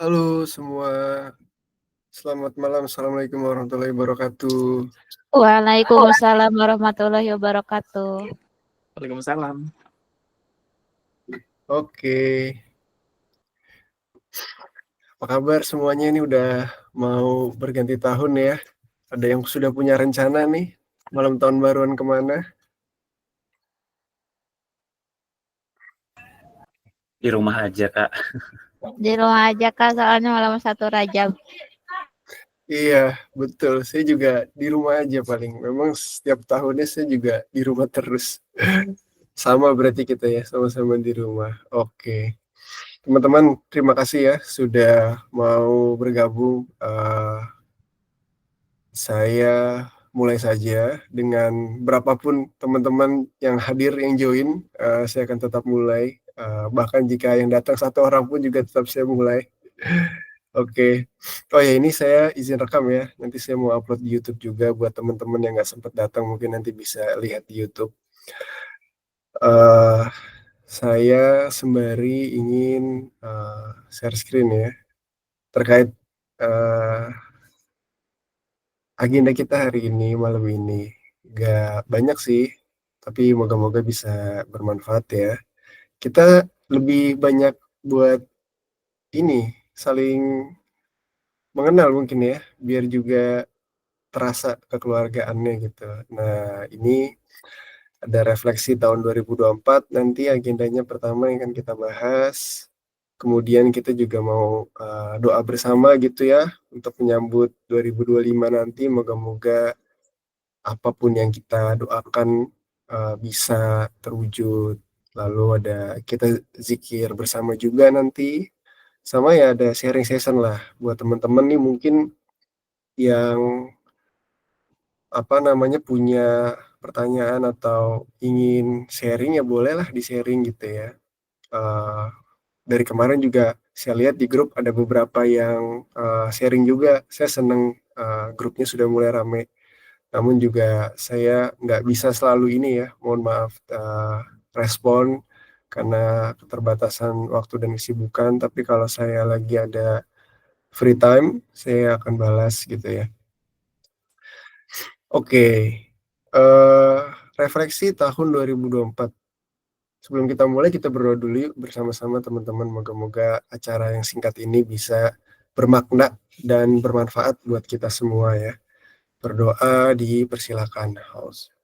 Halo semua, selamat malam. Assalamualaikum warahmatullahi wabarakatuh. Waalaikumsalam warahmatullahi wabarakatuh. Waalaikumsalam. Oke, apa kabar semuanya? Ini udah mau berganti tahun ya. Ada yang sudah punya rencana nih, malam tahun baruan kemana? Di rumah aja, Kak. Di rumah aja Kak, soalnya malam 1 Rajab. Iya, betul. Saya juga di rumah aja paling. Memang setiap tahunnya saya juga di rumah terus. Sama berarti kita ya, sama-sama di rumah. Oke. Teman-teman, terima kasih ya sudah mau bergabung. Saya mulai saja dengan berapapun teman-teman yang hadir, yang join, saya akan tetap mulai. Bahkan jika yang datang satu orang pun juga tetap saya mulai. Oke. Oh ya, ini saya izin rekam ya. Nanti saya mau upload di YouTube juga buat teman-teman yang nggak sempat datang, mungkin nanti bisa lihat di YouTube. Eh, saya sembari ingin share screen ya terkait eh, agenda kita hari ini, malam ini. Gak banyak sih, tapi moga-moga bisa bermanfaat ya. Kita lebih banyak buat ini, saling mengenal mungkin ya, biar juga terasa kekeluargaannya gitu. Nah, ini ada refleksi tahun 2024, nanti agendanya pertama yang akan kita bahas. Kemudian kita juga mau doa bersama gitu ya, untuk menyambut 2025 nanti, moga-moga apapun yang kita doakan bisa terwujud. Lalu ada kita zikir bersama juga nanti. Sama ya ada sharing session lah buat teman-teman nih mungkin yang apa namanya punya pertanyaan atau ingin sharing ya bolehlah di-sharing gitu ya. Eh, dari kemarin juga saya lihat di grup ada beberapa yang sharing juga. Saya seneng grupnya sudah mulai rame. Namun juga saya nggak bisa selalu ini ya, mohon maaf respon karena keterbatasan waktu dan kesibukan. Tapi kalau saya lagi ada free time, saya akan balas gitu ya. Oke, eh, refleksi tahun 2024. Sebelum kita mulai, kita berdoa dulu yuk bersama-sama teman-teman. Moga-moga acara yang singkat ini bisa bermakna dan bermanfaat buat kita semua ya. Berdoa dipersilakan, host.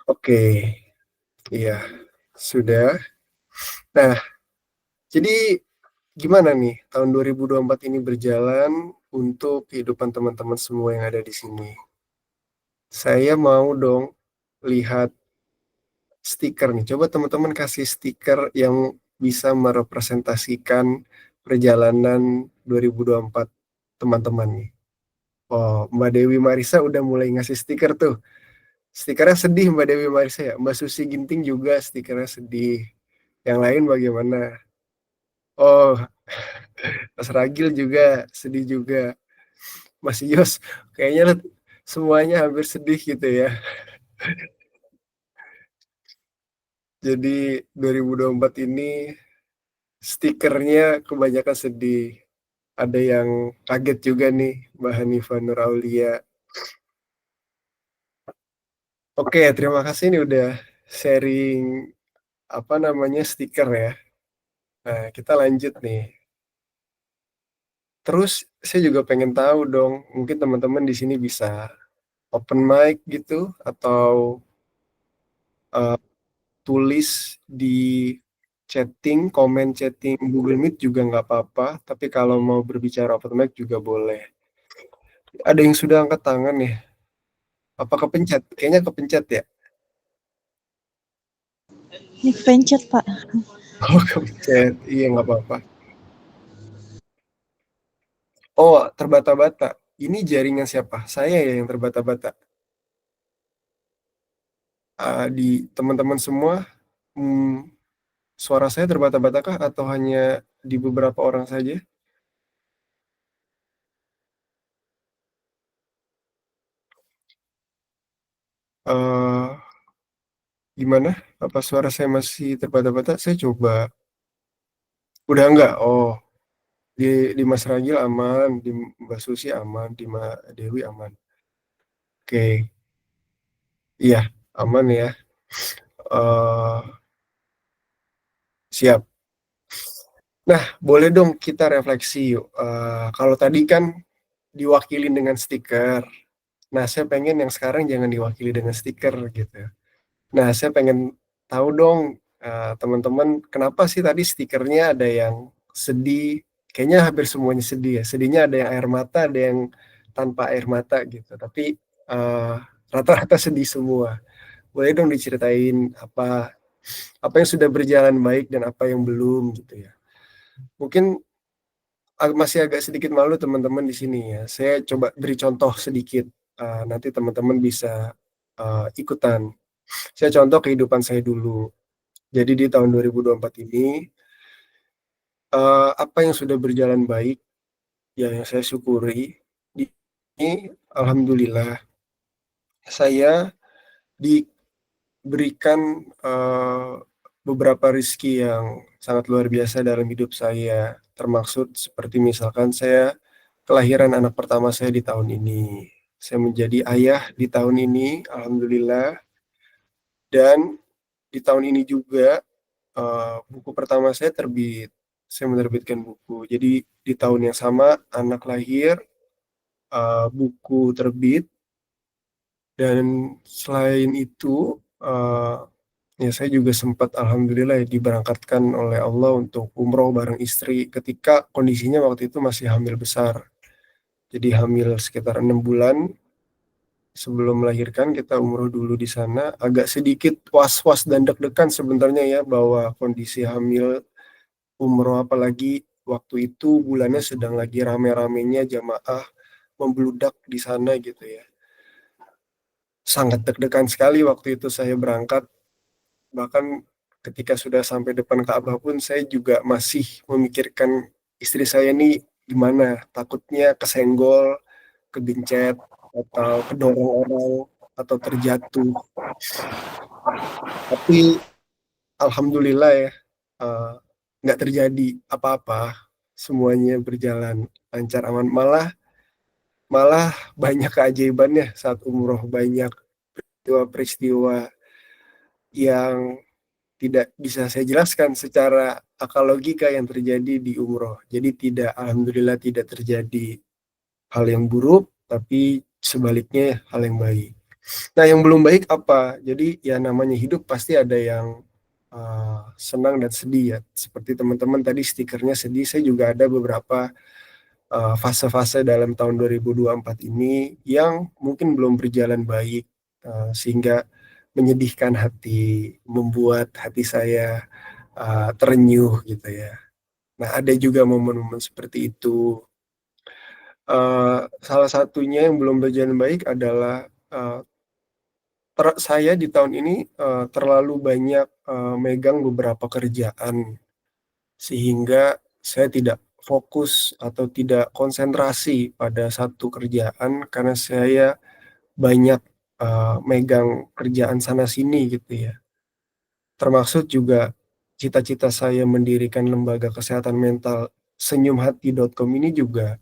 Oke, iya, sudah. Nah, jadi gimana nih tahun 2024 ini berjalan untuk kehidupan teman-teman semua yang ada di sini? Saya mau dong lihat stiker nih. Coba teman-teman kasih stiker yang bisa merepresentasikan perjalanan 2024 teman-teman nih. Oh, Mbak Dewi Marisa udah mulai ngasih stiker tuh. Stikernya sedih Mbak Dewi Marisa ya. Mbak Susi Ginting juga stikernya sedih. Yang lain bagaimana? Oh, Mas Ragil juga sedih juga. Mas Yos, kayaknya semuanya hampir sedih gitu ya. Jadi 2024 ini stikernya kebanyakan sedih. Ada yang kaget juga nih, Mbak Hanifah Nur Aulia. Oke, terima kasih nih udah sharing apa namanya stiker ya. Nah, kita lanjut nih. Terus saya juga pengen tahu dong, mungkin teman-teman di sini bisa open mic gitu atau uh, tulis di chatting, komen chatting Google Meet juga nggak apa-apa. Tapi kalau mau berbicara open mic juga boleh. Ada yang sudah angkat tangan ya? Apa kepencet? Kayaknya kepencet ya. Ini pencet, Pak. Oh, kepencet. Iya nggak apa-apa. Oh, terbata-bata. Ini jaringan siapa? Saya ya yang terbata-bata. Di teman-teman semua, hmm, suara saya terbata-bata kah atau hanya di beberapa orang saja? Eh, Gimana? Apa suara saya masih terbata-bata? Saya coba. Udah enggak? Oh, di Mas Ragil aman, di Mbak Susi aman, di Mbak Dewi aman. Oke, iya aman ya. Eh siap. Nah, boleh dong kita refleksi yuk. Kalau tadi kan diwakilin dengan stiker. Nah, saya pengen yang sekarang jangan diwakili dengan stiker gitu. Nah, saya pengen tahu dong, teman-teman, kenapa sih tadi stikernya ada yang sedih, kayaknya hampir semuanya sedih ya. Sedihnya ada yang air mata, ada yang tanpa air mata gitu. Tapi rata-rata sedih semua. Boleh dong diceritain apa yang sudah berjalan baik dan apa yang belum gitu ya. Mungkin masih agak sedikit malu teman-teman di sini ya. Saya coba beri contoh sedikit. Nanti teman-teman bisa ikutan. Saya contoh kehidupan saya dulu. Jadi di tahun 2024 ini, apa yang sudah berjalan baik, ya yang saya syukuri, ini alhamdulillah saya diberikan beberapa rizki yang sangat luar biasa dalam hidup saya. Termaksud seperti misalkan saya kelahiran anak pertama saya di tahun ini. Saya menjadi ayah di tahun ini, alhamdulillah. Dan di tahun ini juga buku pertama saya terbit. Saya menerbitkan buku. Jadi di tahun yang sama anak lahir, buku terbit, dan selain itu ya saya juga sempat alhamdulillah ya, diberangkatkan oleh Allah untuk umroh bareng istri ketika kondisinya waktu itu masih hamil besar. Jadi hamil sekitar 6 bulan sebelum melahirkan kita umroh dulu di sana. Agak sedikit was-was dan deg-degan sebenarnya ya bahwa kondisi hamil umroh, apalagi waktu itu bulannya sedang lagi rame-ramenya jamaah membludak di sana gitu ya. Sangat deg-degan sekali waktu itu saya berangkat. Bahkan ketika sudah sampai depan Ka'bah pun saya juga masih memikirkan istri saya nih gimana, takutnya kesenggol, kegencet, atau kedorong orang, atau terjatuh. Tapi alhamdulillah ya, nggak terjadi apa-apa, semuanya berjalan lancar aman. Malah banyak keajaibannya saat umroh, banyak peristiwa-peristiwa yang tidak bisa saya jelaskan secara akal logika yang terjadi di umroh. Jadi alhamdulillah tidak terjadi hal yang buruk, tapi sebaliknya hal yang baik. Nah, yang belum baik apa? Jadi ya namanya hidup pasti ada yang senang dan sedih ya. Seperti teman-teman tadi stikernya sedih, saya juga ada beberapa fase-fase dalam tahun 2024 ini yang mungkin belum berjalan baik, sehingga menyedihkan hati, membuat hati saya terenyuh gitu ya. Nah, ada juga momen-momen seperti itu. Salah satunya yang belum berjalan baik adalah saya di tahun ini terlalu banyak megang beberapa kerjaan, sehingga saya tidak fokus atau tidak konsentrasi pada satu kerjaan karena saya banyak megang kerjaan sana sini gitu ya. Termaksud juga cita-cita saya mendirikan lembaga kesehatan mental senyumhati.com ini juga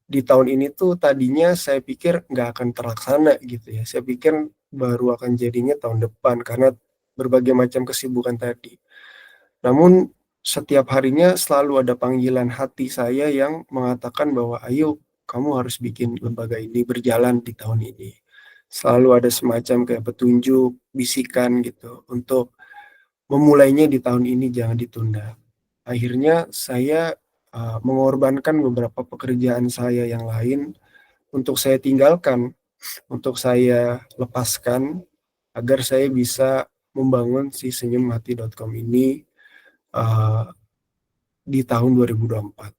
di tahun ini tuh tadinya saya pikir nggak akan terlaksana gitu ya. Saya pikir baru akan jadinya tahun depan karena berbagai macam kesibukan tadi. Namun setiap harinya selalu ada panggilan hati saya yang mengatakan bahwa ayo kamu harus bikin lembaga ini berjalan di tahun ini. Selalu ada semacam kayak petunjuk, bisikan gitu untuk memulainya di tahun ini, jangan ditunda. Akhirnya saya mengorbankan beberapa pekerjaan saya yang lain untuk saya tinggalkan, untuk saya lepaskan agar saya bisa membangun si senyumhati.com ini di tahun 2024.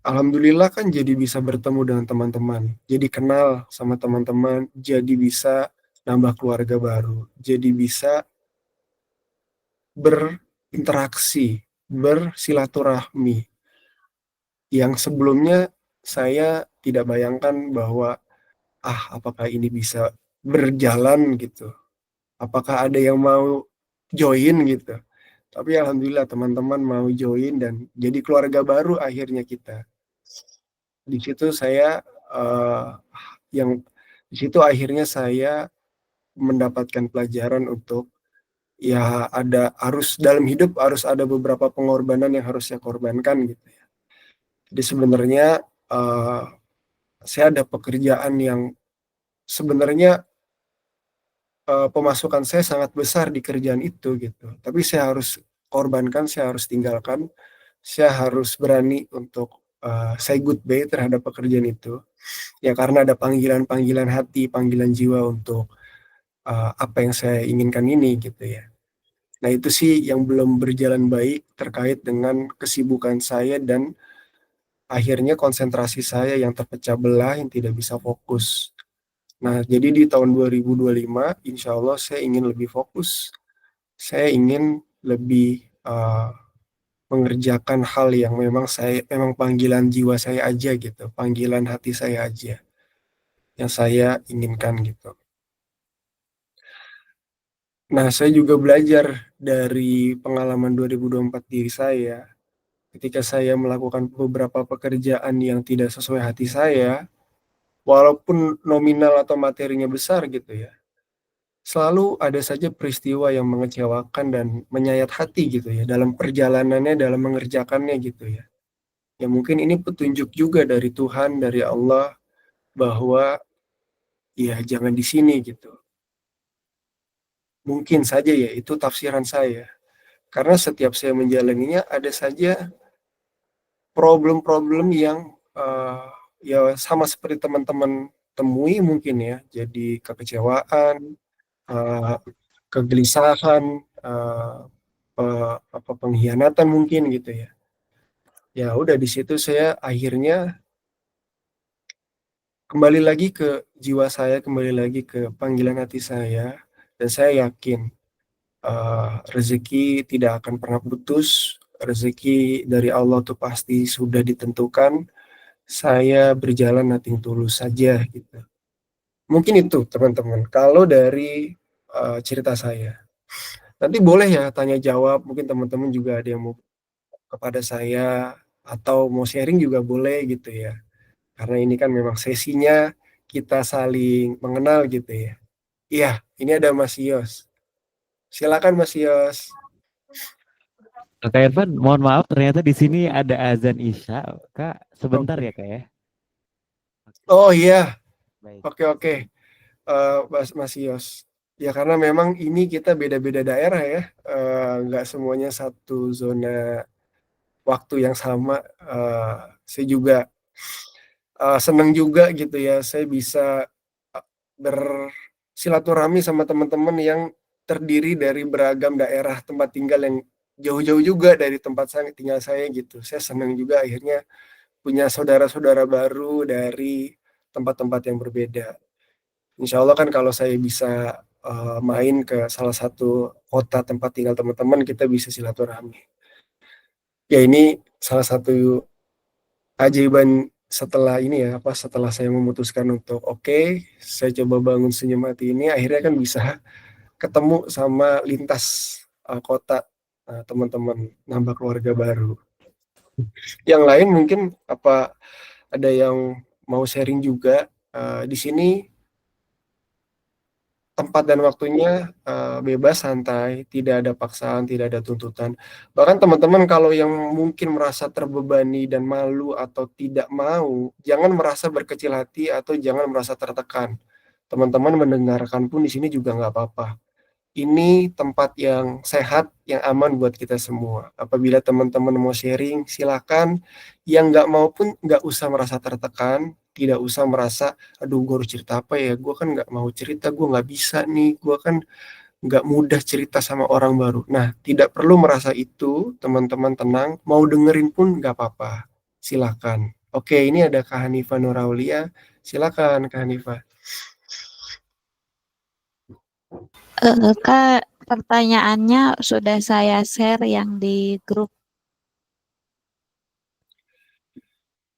Alhamdulillah kan jadi bisa bertemu dengan teman-teman, jadi kenal sama teman-teman, jadi bisa nambah keluarga baru, jadi bisa berinteraksi, bersilaturahmi yang sebelumnya saya tidak bayangkan bahwa apakah ini bisa berjalan gitu. apakah ada yang mau join gitu. Tapi alhamdulillah teman-teman mau join dan jadi keluarga baru akhirnya kita. Di situ saya yang di situ akhirnya saya mendapatkan pelajaran untuk ya harus dalam hidup harus ada beberapa pengorbanan yang harus saya korbankan gitu ya. Jadi sebenarnya saya ada pekerjaan yang sebenarnya pemasukan saya sangat besar di kerjaan itu gitu. Tapi saya harus korbankan, saya harus tinggalkan, saya harus berani untuk say goodbye terhadap pekerjaan itu. Ya karena ada panggilan-panggilan hati, panggilan jiwa untuk apa yang saya inginkan ini gitu ya. Nah itu sih yang belum berjalan baik terkait dengan kesibukan saya dan akhirnya konsentrasi saya yang terpecah belah, yang tidak bisa fokus. Nah, jadi di tahun 2025, insya Allah saya ingin lebih fokus. Saya ingin lebih mengerjakan hal yang memang panggilan jiwa saya aja gitu, panggilan hati saya aja, yang saya inginkan gitu. Nah, saya juga belajar dari pengalaman 2024 diri saya. Ketika saya melakukan beberapa pekerjaan yang tidak sesuai hati saya, walaupun nominal atau materinya besar gitu ya, selalu ada saja peristiwa yang mengecewakan dan menyayat hati gitu ya dalam perjalanannya, dalam mengerjakannya gitu ya. Ya mungkin ini petunjuk juga dari Tuhan, dari Allah bahwa ya jangan di sini gitu. Mungkin saja ya itu tafsiran saya. Karena setiap saya menjalaninya ada saja problem-problem yang ya sama seperti teman-teman temui mungkin ya. Jadi kekecewaan, uh, kegelisahan, pengkhianatan mungkin gitu ya. Ya udah di situ saya akhirnya kembali lagi ke jiwa saya, kembali lagi ke panggilan hati saya, dan saya yakin rezeki tidak akan pernah putus, rezeki dari Allah tuh pasti sudah ditentukan. Saya berjalan nating tulus saja gitu. Mungkin itu teman-teman. Kalau dari cerita saya, nanti boleh ya tanya jawab. Mungkin teman-teman juga ada yang mau kepada saya atau mau sharing juga boleh gitu ya. Karena ini kan memang sesinya kita saling mengenal gitu ya. Iya, ini ada Mas Yos. Silakan Mas Yos. Kak Irfan, mohon maaf ternyata di sini ada azan Isya. Kak, sebentar Oke. ya Kak ya. Oh iya, Baik. oke. Mas Yos. Ya karena memang ini kita beda-beda daerah ya. Nggak semuanya satu zona waktu yang sama. Saya juga senang juga gitu ya. Saya bisa bersilaturahmi sama teman-teman yang terdiri dari beragam daerah tempat tinggal yang jauh-jauh juga dari tempat saya tinggal saya gitu. Saya senang juga akhirnya punya saudara-saudara baru dari tempat-tempat yang berbeda. Insya Allah kan kalau saya bisa main ke salah satu kota tempat tinggal teman-teman, kita bisa silaturahmi. Ya ini salah satu keajaiban setelah ini ya, setelah saya memutuskan untuk saya coba bangun senyum hati ini, akhirnya kan bisa ketemu sama lintas kota teman-teman, nambah keluarga baru. Yang lain mungkin ada yang mau sharing juga di sini. Tempat dan waktunya bebas, santai, tidak ada paksaan, tidak ada tuntutan. Bahkan teman-teman kalau yang mungkin merasa terbebani dan malu atau tidak mau, jangan merasa berkecil hati atau jangan merasa tertekan. Teman-teman mendengarkan pun di sini juga nggak apa-apa. Ini tempat yang sehat, yang aman buat kita semua. Apabila teman-teman mau sharing, silakan. Yang nggak mau pun nggak usah merasa tertekan, tidak usah merasa, aduh gue harus cerita apa ya, gue kan nggak mau cerita, gue nggak bisa nih, gue kan nggak mudah cerita sama orang baru. Nah, tidak perlu merasa itu, teman-teman tenang, mau dengerin pun nggak apa-apa. Silakan. Oke, ini ada Kak Hanifah Nuraulia. Silakan Kak Hanifah. Kak, pertanyaannya sudah saya share yang di grup.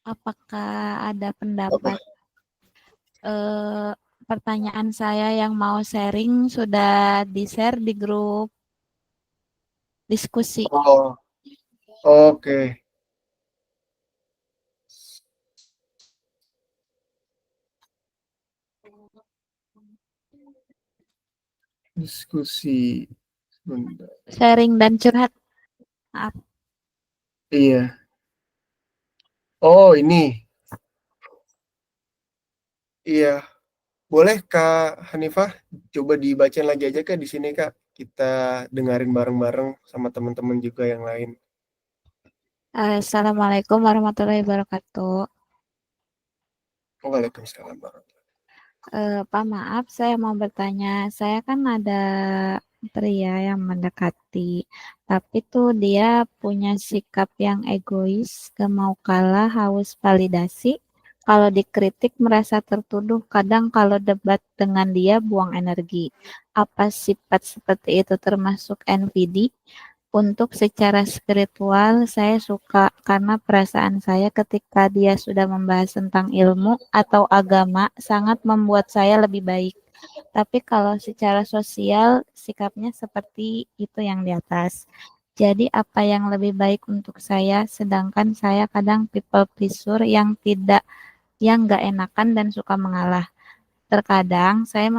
Apakah ada pendapat pertanyaan saya yang mau sharing sudah di-share di grup diskusi. Oh, oke. Diskusi. Bentar. Sharing dan curhat. Maaf. Iya. Oh, ini. Iya. Boleh Kak Hanifah coba dibacain lagi aja Kak di sini Kak. Kita dengerin bareng-bareng sama teman-teman juga yang lain. Assalamualaikum warahmatullahi wabarakatuh. Waalaikumsalam. Pak, maaf, saya mau bertanya. Saya kan ada pria yang mendekati, tapi tuh dia punya sikap yang egois, gak mau kalah, haus validasi. Kalau dikritik merasa tertuduh, kadang kalau debat dengan dia buang energi. Apa sifat seperti itu termasuk NVD? Untuk secara spiritual, saya suka karena perasaan saya ketika dia sudah membahas tentang ilmu atau agama sangat membuat saya lebih baik. Tapi kalau secara sosial, sikapnya seperti itu yang di atas. Jadi apa yang lebih baik untuk saya, sedangkan saya kadang people pleaser yang nggak enakan dan suka mengalah. Terkadang saya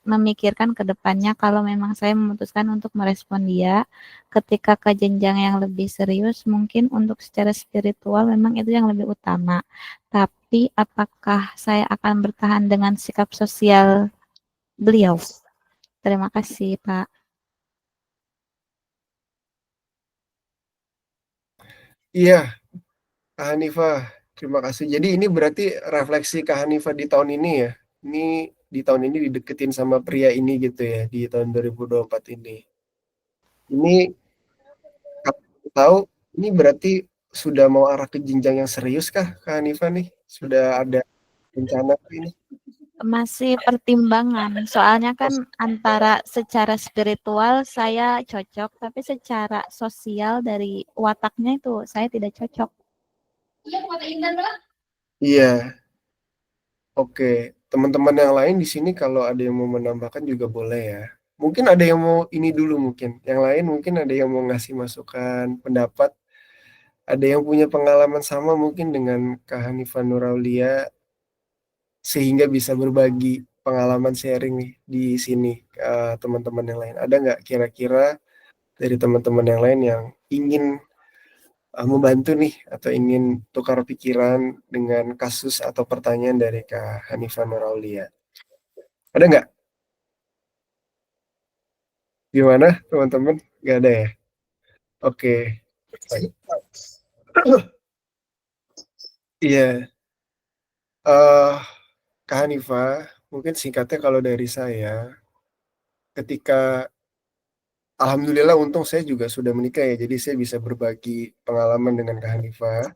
memikirkan ke depannya kalau memang saya memutuskan untuk merespon dia ketika ke jenjang yang lebih serius, mungkin untuk secara spiritual memang itu yang lebih utama. Tapi apakah saya akan bertahan dengan sikap sosial beliau? Terima kasih, Pak. Iya, Kak Hanifah. Terima kasih. Jadi ini berarti refleksi Kak Hanifah di tahun ini ya. Ini di tahun ini dideketin sama pria ini gitu ya di tahun 2024 ini. Ini kalau tahu ini berarti sudah mau arah ke jenjang yang serius kah Kak Hanifah nih? Sudah ada rencana ini? Masih pertimbangan, soalnya kan antara secara spiritual saya cocok, tapi secara sosial dari wataknya itu saya tidak cocok. Iya, oke. Teman-teman yang lain di sini kalau ada yang mau menambahkan juga boleh ya. Mungkin ada yang mau ini dulu mungkin. Yang lain mungkin ada yang mau ngasih masukan, pendapat. Ada yang punya pengalaman sama mungkin dengan Kak Hanifah Nuraulia sehingga bisa berbagi pengalaman sharing nih di sini ke teman-teman yang lain. Ada nggak kira-kira dari teman-teman yang lain yang ingin membantu nih atau ingin tukar pikiran dengan kasus atau pertanyaan dari Kak Hanifah Nuraulia? Ada nggak? Gimana teman-teman? Nggak ada ya? Oke. Iya, Kak Hanifah, mungkin singkatnya kalau dari saya, ketika Alhamdulillah untung saya juga sudah menikah ya, jadi saya bisa berbagi pengalaman dengan Kak Hanifah.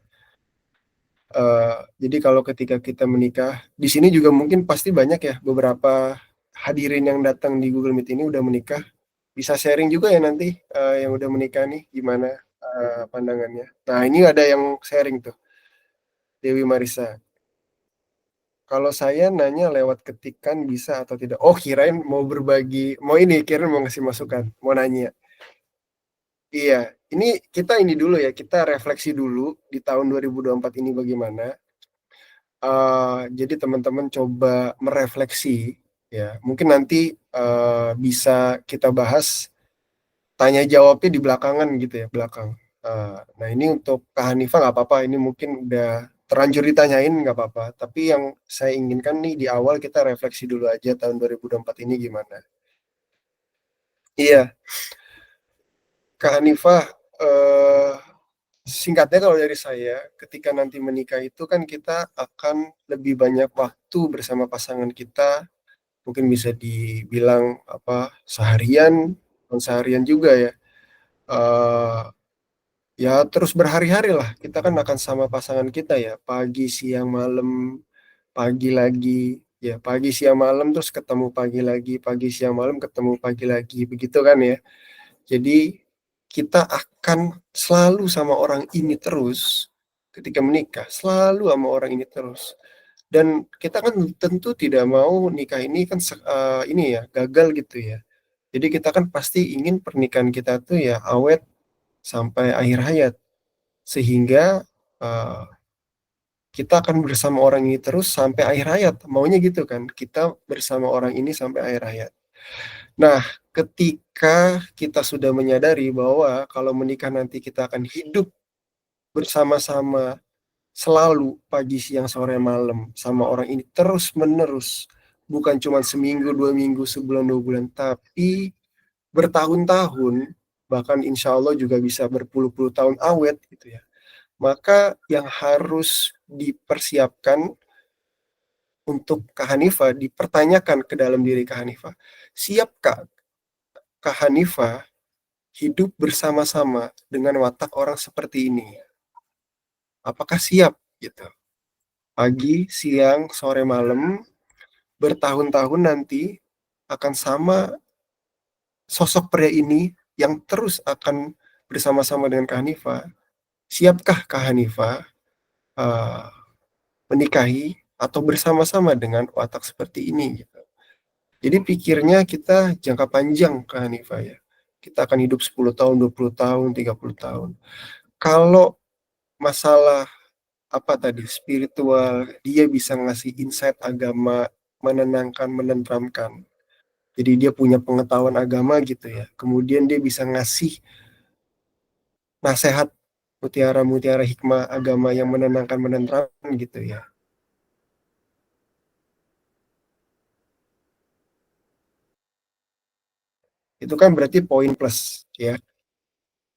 Jadi kalau ketika kita menikah, di sini juga mungkin pasti banyak ya beberapa hadirin yang datang di Google Meet ini udah menikah. Bisa sharing juga ya nanti yang udah menikah nih gimana pandangannya. Nah ini ada yang sharing tuh, Dewi Marisa. Kalau saya nanya lewat ketikan bisa atau tidak? Oh kirain mau berbagi, kirain mau ngasih masukan, mau nanya. Iya, ini kita ini dulu ya, kita refleksi dulu di tahun 2024 ini bagaimana. Jadi teman-teman coba merefleksi ya. Mungkin nanti bisa kita bahas tanya jawabnya di belakangan gitu ya, belakang. Nah ini untuk Kak Hanifah nggak apa-apa, ini mungkin udah terlanjur ditanyain nggak apa-apa. Tapi yang saya inginkan nih di awal kita refleksi dulu aja tahun 2024 ini gimana. Iya, Kak Hanifah, eh, singkatnya kalau dari saya, ketika nanti menikah itu kan kita akan lebih banyak waktu bersama pasangan kita, mungkin bisa dibilang apa seharian, bukan seharian juga ya. Eh, Ya terus berhari-hari lah kita kan akan sama pasangan kita ya, pagi, siang, malam, pagi lagi, ya pagi, siang, malam terus ketemu pagi, siang, malam ketemu pagi lagi, begitu kan ya. Jadi kita akan selalu sama orang ini terus ketika menikah, selalu sama orang ini terus. Dan kita kan tentu tidak mau nikah ini kan ini ya, gagal gitu ya. Jadi kita kan pasti ingin pernikahan kita tuh ya awet sampai akhir hayat. Sehingga, kita akan bersama orang ini terus sampai akhir hayat, maunya gitu kan, kita bersama orang ini sampai akhir hayat. Nah, ketika kita sudah menyadari bahwa kalau menikah nanti kita akan hidup bersama-sama selalu pagi, siang, sore, malam sama orang ini terus-menerus, bukan cuma seminggu, 2 minggu, sebulan, 2 bulan, tapi bertahun-tahun, bahkan insya Allah juga bisa berpuluh-puluh tahun awet gitu ya. Maka yang harus dipersiapkan untuk Kak Hanifah, dipertanyakan ke dalam diri Kak Hanifah, siapkah Kak Hanifah hidup bersama-sama dengan watak orang seperti ini? Apakah siap gitu? Pagi, siang, sore, malam, bertahun-tahun nanti akan sama sosok pria ini yang terus akan bersama-sama dengan Kak Hanifah. Siapkah Kak Hanifah menikahi atau bersama-sama dengan watak seperti ini gitu. Jadi pikirnya kita jangka panjang Kak Hanifah ya. Kita akan hidup 10 tahun, 20 tahun, 30 tahun. Kalau masalah apa tadi spiritual, dia bisa ngasih insight agama, menenangkan, menenteramkan. Jadi dia punya pengetahuan agama gitu ya. Kemudian dia bisa ngasih nasihat mutiara-mutiara hikmah agama yang menenangkan, menenteramkan gitu ya. Itu kan berarti poin plus ya.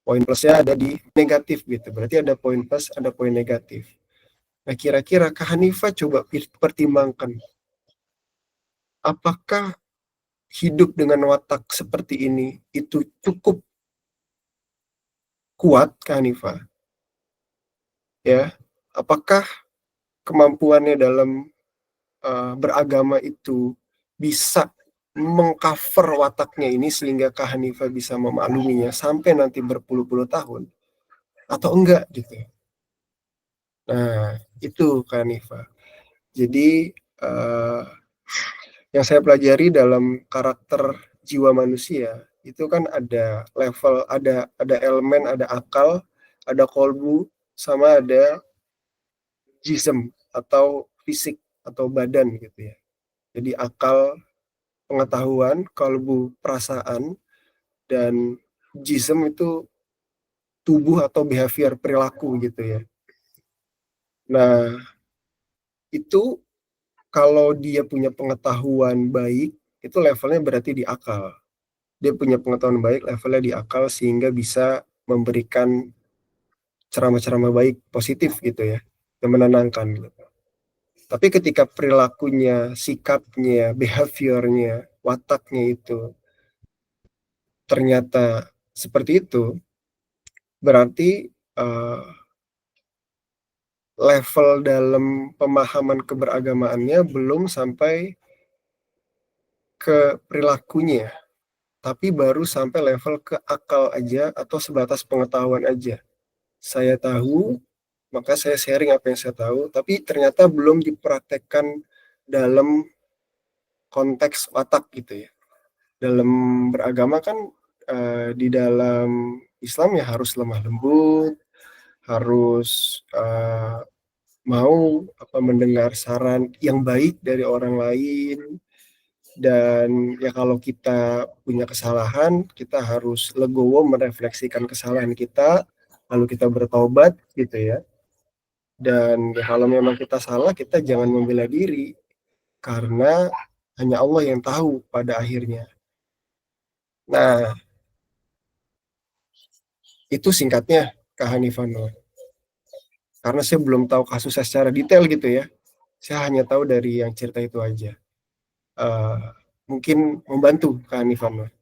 Poin plusnya ada di negatif gitu. Berarti ada poin plus, ada poin negatif. Nah, kira-kira Kak Hanifah coba pertimbangkan. Apakah hidup dengan watak seperti ini itu cukup kuat Kak Hanifah? Ya, apakah kemampuannya dalam beragama itu bisa mengcover wataknya ini sehingga Kak Hanifah bisa memakluminya sampai nanti berpuluh-puluh tahun atau enggak gitu. Nah, itu Kak Hanifah. Jadi yang saya pelajari dalam karakter jiwa manusia itu kan ada level, ada elemen, ada akal, ada kolbu, sama ada jism atau fisik atau badan gitu ya. Jadi akal pengetahuan, kolbu perasaan, dan jism itu tubuh atau behavior perilaku gitu ya. Nah, itu kalau dia punya pengetahuan baik, itu levelnya berarti di akal. Dia punya pengetahuan baik, levelnya di akal sehingga bisa memberikan ceramah-ceramah baik, positif gitu ya, yang menenangkan gitu. Tapi ketika perilakunya, sikapnya, behaviornya, wataknya itu ternyata seperti itu, berarti level dalam pemahaman keberagamaannya belum sampai ke perilakunya, tapi baru sampai level ke akal aja atau sebatas pengetahuan aja. Saya tahu, maka saya sharing apa yang saya tahu, tapi ternyata belum dipraktekkan dalam konteks watak gitu ya. Dalam beragama kan di dalam Islam ya harus lemah lembut, harus mau mendengar saran yang baik dari orang lain, dan ya kalau kita punya kesalahan kita harus legowo merefleksikan kesalahan kita, lalu kita bertobat gitu ya. Dan ya kalau memang kita salah, kita jangan membela diri karena hanya Allah yang tahu pada akhirnya. Nah, itu singkatnya Kak Hanifah Nur. Karena saya belum tahu kasusnya secara detail gitu ya. Saya hanya tahu dari yang cerita itu aja. Mungkin membantu Kak Hanifah Nur.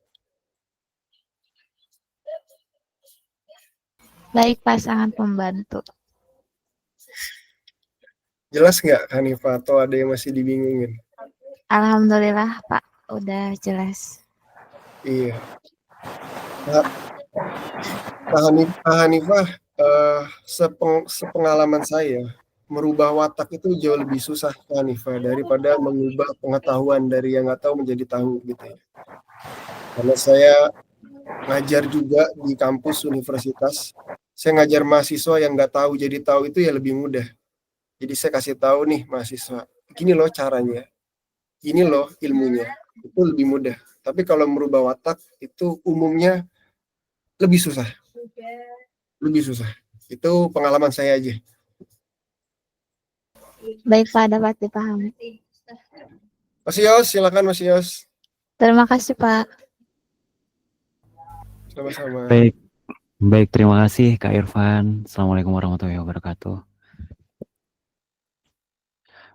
Baik, Pak, sangat membantu. Jelas nggak Kak Hanifah atau ada yang masih dibingungin? Alhamdulillah, Pak, udah jelas. Iya. Nah, Kak Hanifah, sepengalaman saya, merubah watak itu jauh lebih susah Kak Hanifa daripada mengubah pengetahuan dari yang nggak tahu menjadi tahu gitu ya. Karena saya ngajar juga di kampus universitas, saya ngajar mahasiswa yang nggak tahu jadi tahu itu ya lebih mudah. Jadi saya kasih tahu nih mahasiswa, gini loh caranya, ini loh ilmunya, itu lebih mudah. Tapi kalau merubah watak itu umumnya lebih susah, lebih susah. Itu pengalaman saya aja. Baik Pak, dapat dipahami. Mas Yos, silakan Mas Yos. Terima kasih Pak. Sama-sama. Baik, baik, terima kasih Kak Irfan. Assalamualaikum warahmatullahi wabarakatuh.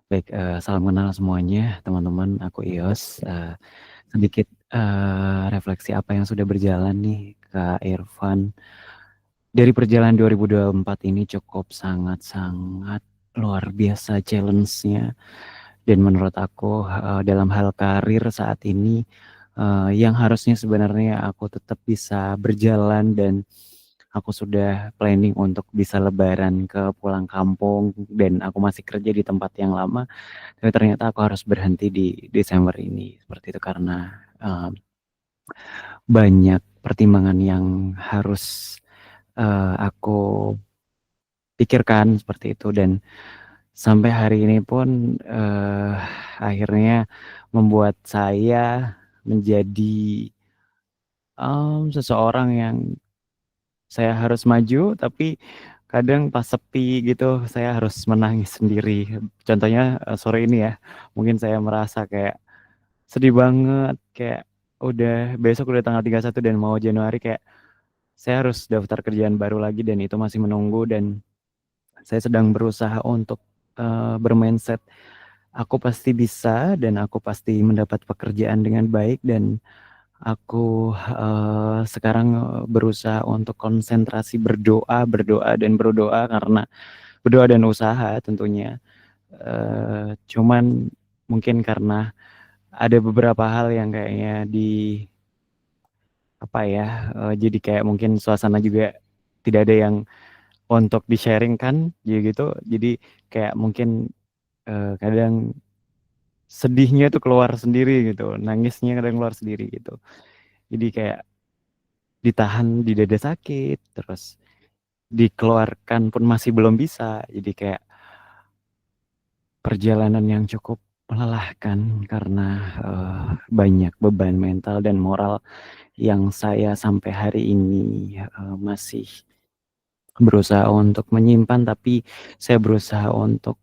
Baik, salam kenal semuanya teman-teman. Aku Ios. Sedikit refleksi apa yang sudah berjalan nih Kak Irfan. Dari perjalanan 2024 ini cukup sangat-sangat luar biasa challenge-nya. Dan menurut aku dalam hal karir saat ini yang harusnya sebenarnya aku tetap bisa berjalan dan aku sudah planning untuk bisa lebaran ke pulang kampung dan aku masih kerja di tempat yang lama, tapi ternyata aku harus berhenti di Desember ini seperti itu karena banyak pertimbangan yang harus aku pikirkan seperti itu dan sampai hari ini pun akhirnya membuat saya menjadi seseorang yang saya harus maju tapi kadang pas sepi gitu saya harus menangis sendiri. Contohnya sore ini ya, mungkin saya merasa kayak sedih banget kayak besok udah tanggal 31 dan mau Januari kayak saya harus daftar kerjaan baru lagi dan itu masih menunggu dan saya sedang berusaha untuk bermindset aku pasti bisa dan aku pasti mendapat pekerjaan dengan baik dan aku sekarang berusaha untuk konsentrasi berdoa dan berdoa karena berdoa dan usaha tentunya. Cuman mungkin karena ada beberapa hal yang kayaknya jadi kayak mungkin suasana juga tidak ada yang untuk di-sharing kan, gitu. Jadi kayak mungkin kadang sedihnya tuh keluar sendiri gitu, nangisnya kadang keluar sendiri gitu. Jadi kayak ditahan di dada sakit, terus dikeluarkan pun masih belum bisa. Jadi kayak perjalanan yang cukup melelahkan karena banyak beban mental dan moral yang saya sampai hari ini masih berusaha untuk menyimpan, tapi saya berusaha untuk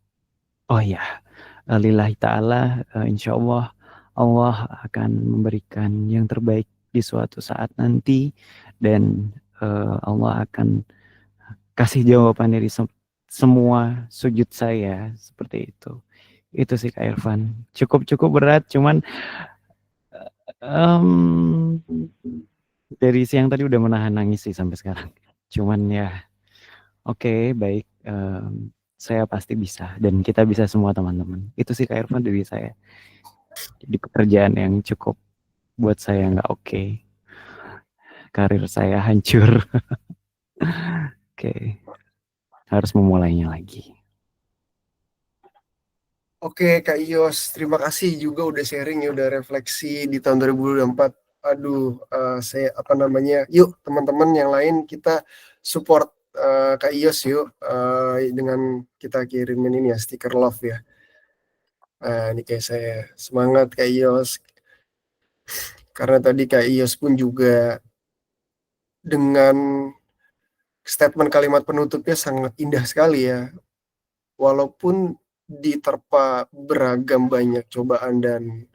lillahi ta'ala insya Allah Allah akan memberikan yang terbaik di suatu saat nanti dan Allah akan kasih jawaban dari semua sujud saya seperti itu. Itu sih Kak Irfan. Cukup berat, cuman dari siang tadi udah menahan nangis sih sampai sekarang. Cuman ya, oke, baik. Saya pasti bisa dan kita bisa semua teman-teman. Itu sih Kak Irfan dari saya. Jadi pekerjaan yang cukup buat saya nggak oke. Karir saya hancur. Oke. Harus memulainya lagi. Oke Kak Ios, terima kasih juga udah sharing ya, udah refleksi di tahun 2024. Aduh, yuk teman-teman yang lain kita support Kak Ios yuk, dengan kita kirimin ini ya, stiker love ya. Nah ini kayak saya, semangat Kak Ios. Karena tadi Kak Ios pun juga dengan statement kalimat penutupnya sangat indah sekali ya. Walaupun diterpa beragam banyak cobaan dan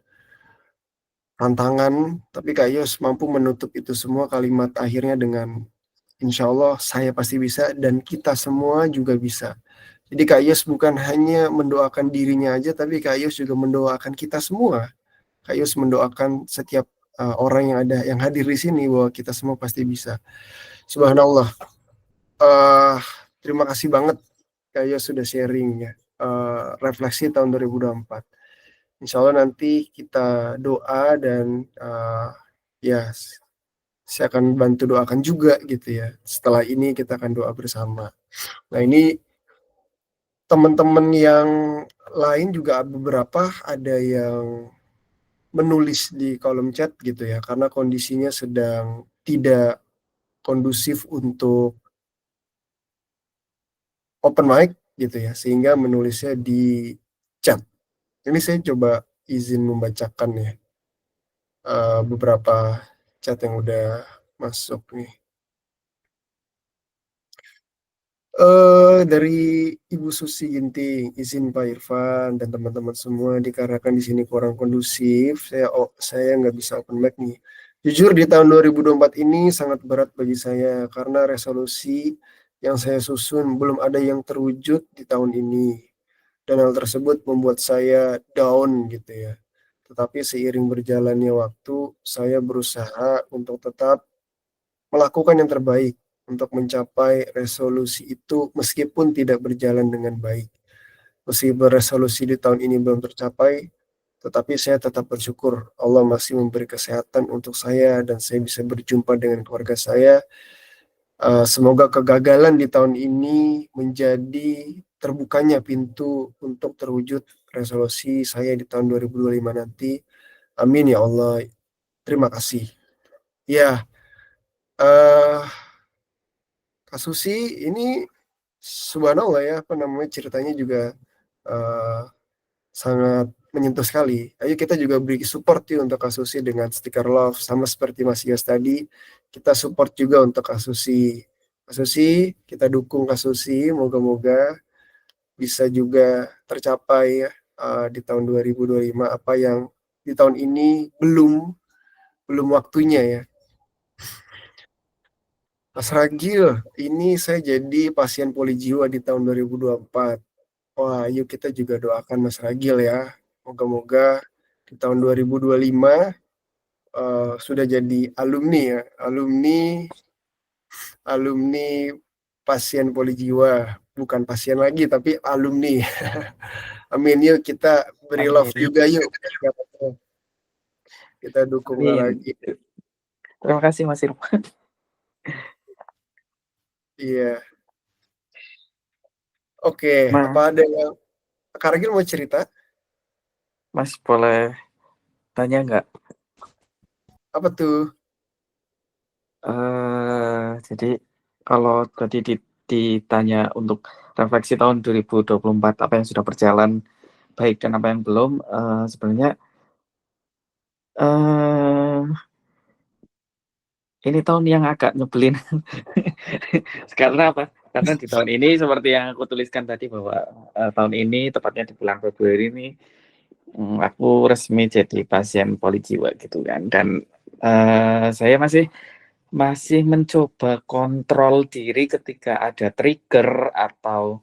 tantangan, tapi Kak Yos mampu menutup itu semua kalimat akhirnya dengan insya Allah saya pasti bisa dan kita semua juga bisa. Jadi Kak Yos bukan hanya mendoakan dirinya aja, tapi Kak Yos juga mendoakan kita semua. Kak Yos mendoakan setiap orang yang hadir di sini bahwa kita semua pasti bisa. Subhanallah. Terima kasih banget Kak Yos sudah sharing ya. Refleksi tahun 2024. Insya Allah nanti kita doa dan ya saya akan bantu doakan juga gitu ya. Setelah ini kita akan doa bersama. Nah ini teman-teman yang lain juga beberapa ada yang menulis di kolom chat gitu ya, karena kondisinya sedang tidak kondusif untuk open mic gitu ya, sehingga menulisnya di chat. Ini saya coba izin membacakan ya beberapa chat yang udah masuk nih. Dari Ibu Susi Ginting, izin Pak Irfan dan teman-teman semua, dikarenakan di sini kurang kondusif, saya nggak bisa open mic nih. Jujur di tahun 2024 ini sangat berat bagi saya karena resolusi yang saya susun belum ada yang terwujud di tahun ini. Dan hal tersebut membuat saya down gitu ya. Tetapi seiring berjalannya waktu, saya berusaha untuk tetap melakukan yang terbaik untuk mencapai resolusi itu meskipun tidak berjalan dengan baik. Meskipun resolusi di tahun ini belum tercapai, tetapi saya tetap bersyukur Allah masih memberi kesehatan untuk saya dan saya bisa berjumpa dengan keluarga saya. Semoga kegagalan di tahun ini menjadi terbukanya pintu untuk terwujud resolusi saya di tahun 2025 nanti. Amin ya Allah. Terima kasih. Ya, eh Susi ini subhanallah ya, apa namanya, ceritanya juga eh, sangat menyentuh sekali. Ayo kita juga beri support yuk untuk Kak Susi dengan stiker love, sama seperti Mas Yos tadi, kita support juga untuk Kak Susi. Kak Susi, kita dukung Kak Susi, moga-moga bisa juga tercapai ya di tahun 2025 apa yang di tahun ini belum waktunya ya. Mas Ragil, ini saya jadi pasien polijiwa di tahun 2024. Wah, yuk kita juga doakan Mas Ragil ya. Moga-moga di tahun 2025 sudah jadi alumni ya. Alumni pasien polijiwa. Bukan pasien lagi, tapi alumni. Amin, yuk kita beri love Amin. juga yuk. Kita dukung Amin. lagi. Terima kasih Mas Irfan. Iya. Oke, apa ada yang Kak Ragil mau cerita? Mas boleh tanya nggak? Apa tuh? Jadi kalau tadi ditanya untuk refleksi tahun 2024 apa yang sudah berjalan baik dan apa yang belum, sebenarnya eh ini tahun yang agak nyebelin. Karena apa? Karena di tahun ini seperti yang aku tuliskan tadi bahwa tahun ini tepatnya di bulan Februari ini aku resmi jadi pasien polijiwa gitu kan. Dan saya masih mencoba kontrol diri ketika ada trigger atau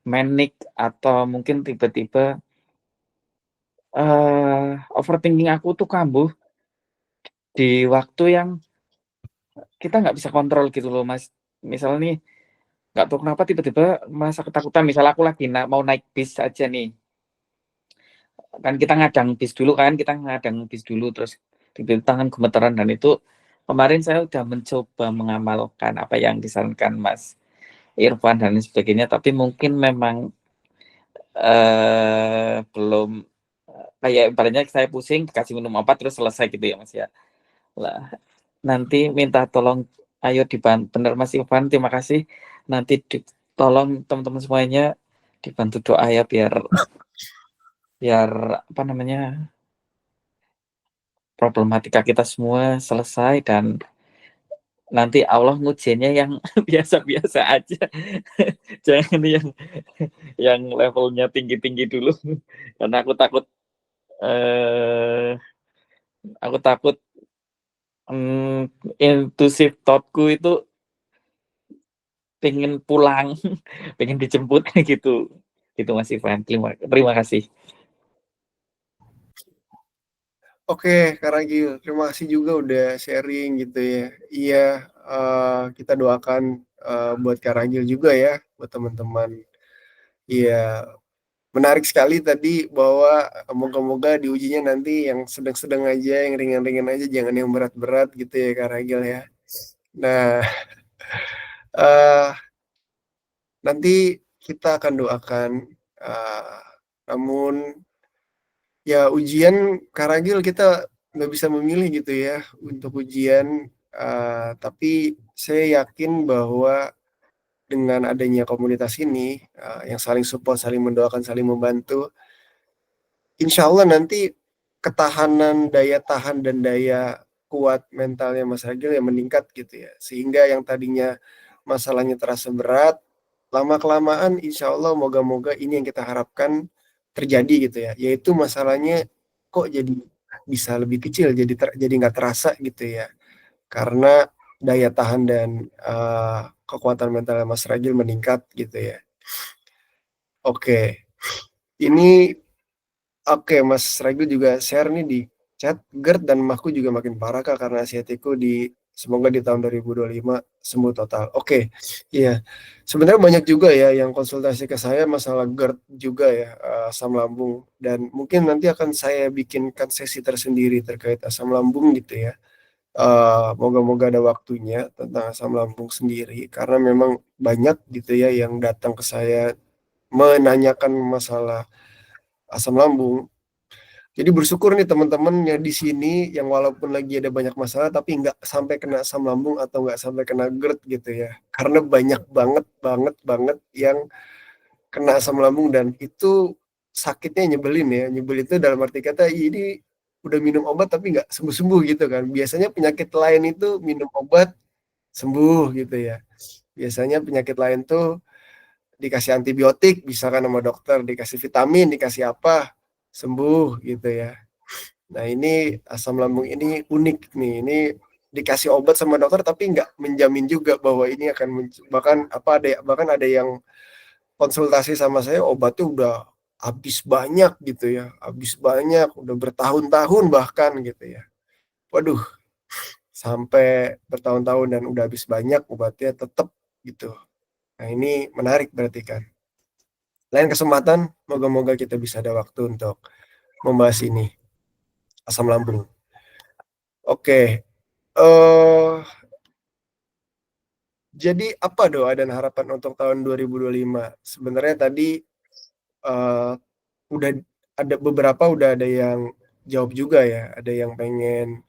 manic atau mungkin tiba-tiba overthinking aku tuh kambuh di waktu yang kita nggak bisa kontrol gitu loh Mas. Misalnya nih nggak tahu kenapa tiba-tiba merasa ketakutan. Misalnya aku lagi mau naik bis aja nih, kan kita ngadang bis dulu terus tiba-tiba tangan gemeteran. Dan itu kemarin saya udah mencoba mengamalkan apa yang disarankan Mas Irfan dan sebagainya, tapi mungkin memang belum kayak ibaratnya saya pusing dikasih minum obat terus selesai gitu ya Mas ya. Lah, nanti minta tolong, ayo dibantu, bener Mas Irfan, terima kasih. Nanti tolong teman-teman semuanya dibantu doa ya biar apa namanya, problematika kita semua selesai dan nanti Allah ngujinya yang biasa-biasa aja. Jangan yang levelnya tinggi-tinggi dulu. Karena eh aku takut intuitive thoughtku itu pengen pulang, pengen dijemput gitu. Gitu Mas Ivan. Terima kasih. Oke, Kak Ragil, terima kasih juga udah sharing gitu ya. Iya, kita doakan buat Kak Ragil juga ya, buat teman-teman. Iya, menarik sekali tadi bahwa moga-moga diujinya nanti yang sedang-sedang aja, yang ringan-ringan aja, jangan yang berat-berat gitu ya Kak Ragil ya. Nah, eh nanti kita akan doakan, namun ya ujian Karagil kita nggak bisa memilih gitu ya untuk ujian, tapi saya yakin bahwa dengan adanya komunitas ini, yang saling support, saling mendoakan, saling membantu, insya Allah nanti ketahanan, daya tahan dan daya kuat mentalnya Mas Ragil yang meningkat gitu ya. Sehingga yang tadinya masalahnya terasa berat, lama-kelamaan insya Allah moga-moga ini yang kita harapkan terjadi gitu ya. Yaitu masalahnya kok jadi bisa lebih kecil, jadi nggak terasa gitu ya. Karena daya tahan dan kekuatan mental Mas Ragil meningkat gitu ya. Oke, ini Oke, Mas Ragil juga share nih di chat, GERD dan mahku juga makin parah Kak karena asiatiku semoga di tahun 2025 sembuh total. Oke, iya. Sebenarnya banyak juga ya yang konsultasi ke saya masalah GERD juga ya, asam lambung. Dan mungkin nanti akan saya bikinkan sesi tersendiri terkait asam lambung gitu ya. Moga-moga ada waktunya tentang asam lambung sendiri karena memang banyak gitu ya yang datang ke saya menanyakan masalah asam lambung. Jadi bersyukur nih teman-teman yang di sini yang walaupun lagi ada banyak masalah tapi nggak sampai kena asam lambung atau nggak sampai kena GERD gitu ya. Karena banyak banget banget banget yang kena asam lambung dan itu sakitnya nyebelin ya. Nyebelin itu dalam arti kata ini udah minum obat tapi nggak sembuh-sembuh gitu kan. Biasanya penyakit lain itu minum obat sembuh gitu ya. Biasanya penyakit lain tuh dikasih antibiotik misalkan sama dokter, dikasih vitamin, dikasih apa sembuh gitu ya. Nah ini asam lambung ini unik nih, ini dikasih obat sama dokter tapi nggak menjamin juga bahwa ini akan bahkan ada yang konsultasi sama saya obatnya udah habis banyak gitu ya, habis banyak udah bertahun-tahun bahkan gitu ya. Waduh, sampai bertahun-tahun dan udah habis banyak obatnya tetap gitu. Nah ini menarik berarti kan. Lain kesempatan, moga-moga kita bisa ada waktu untuk membahas ini asam lambung. Oke, jadi apa doa dan harapan untuk tahun 2025? Sebenarnya tadi uh, udah ada beberapa udah ada yang jawab juga ya, ada yang pengen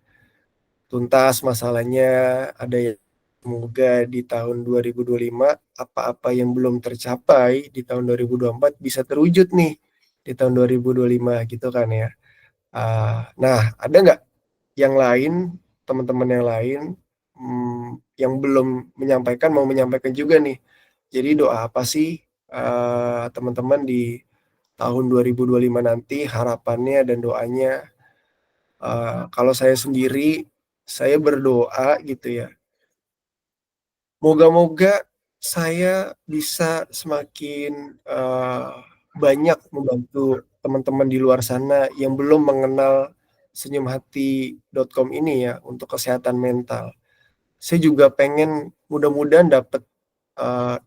tuntas masalahnya, ada yang semoga di tahun 2025 apa-apa yang belum tercapai di tahun 2024 bisa terwujud nih di tahun 2025 gitu kan ya. Nah, ada nggak yang lain, teman-teman yang lain yang belum menyampaikan, mau menyampaikan juga nih. Jadi doa apa sih teman-teman di tahun 2025 nanti, harapannya dan doanya. Kalau saya sendiri, saya berdoa gitu ya. Moga-moga saya bisa semakin banyak membantu teman-teman di luar sana yang belum mengenal senyumhati.com ini ya untuk kesehatan mental. Saya juga pengen mudah-mudahan dapat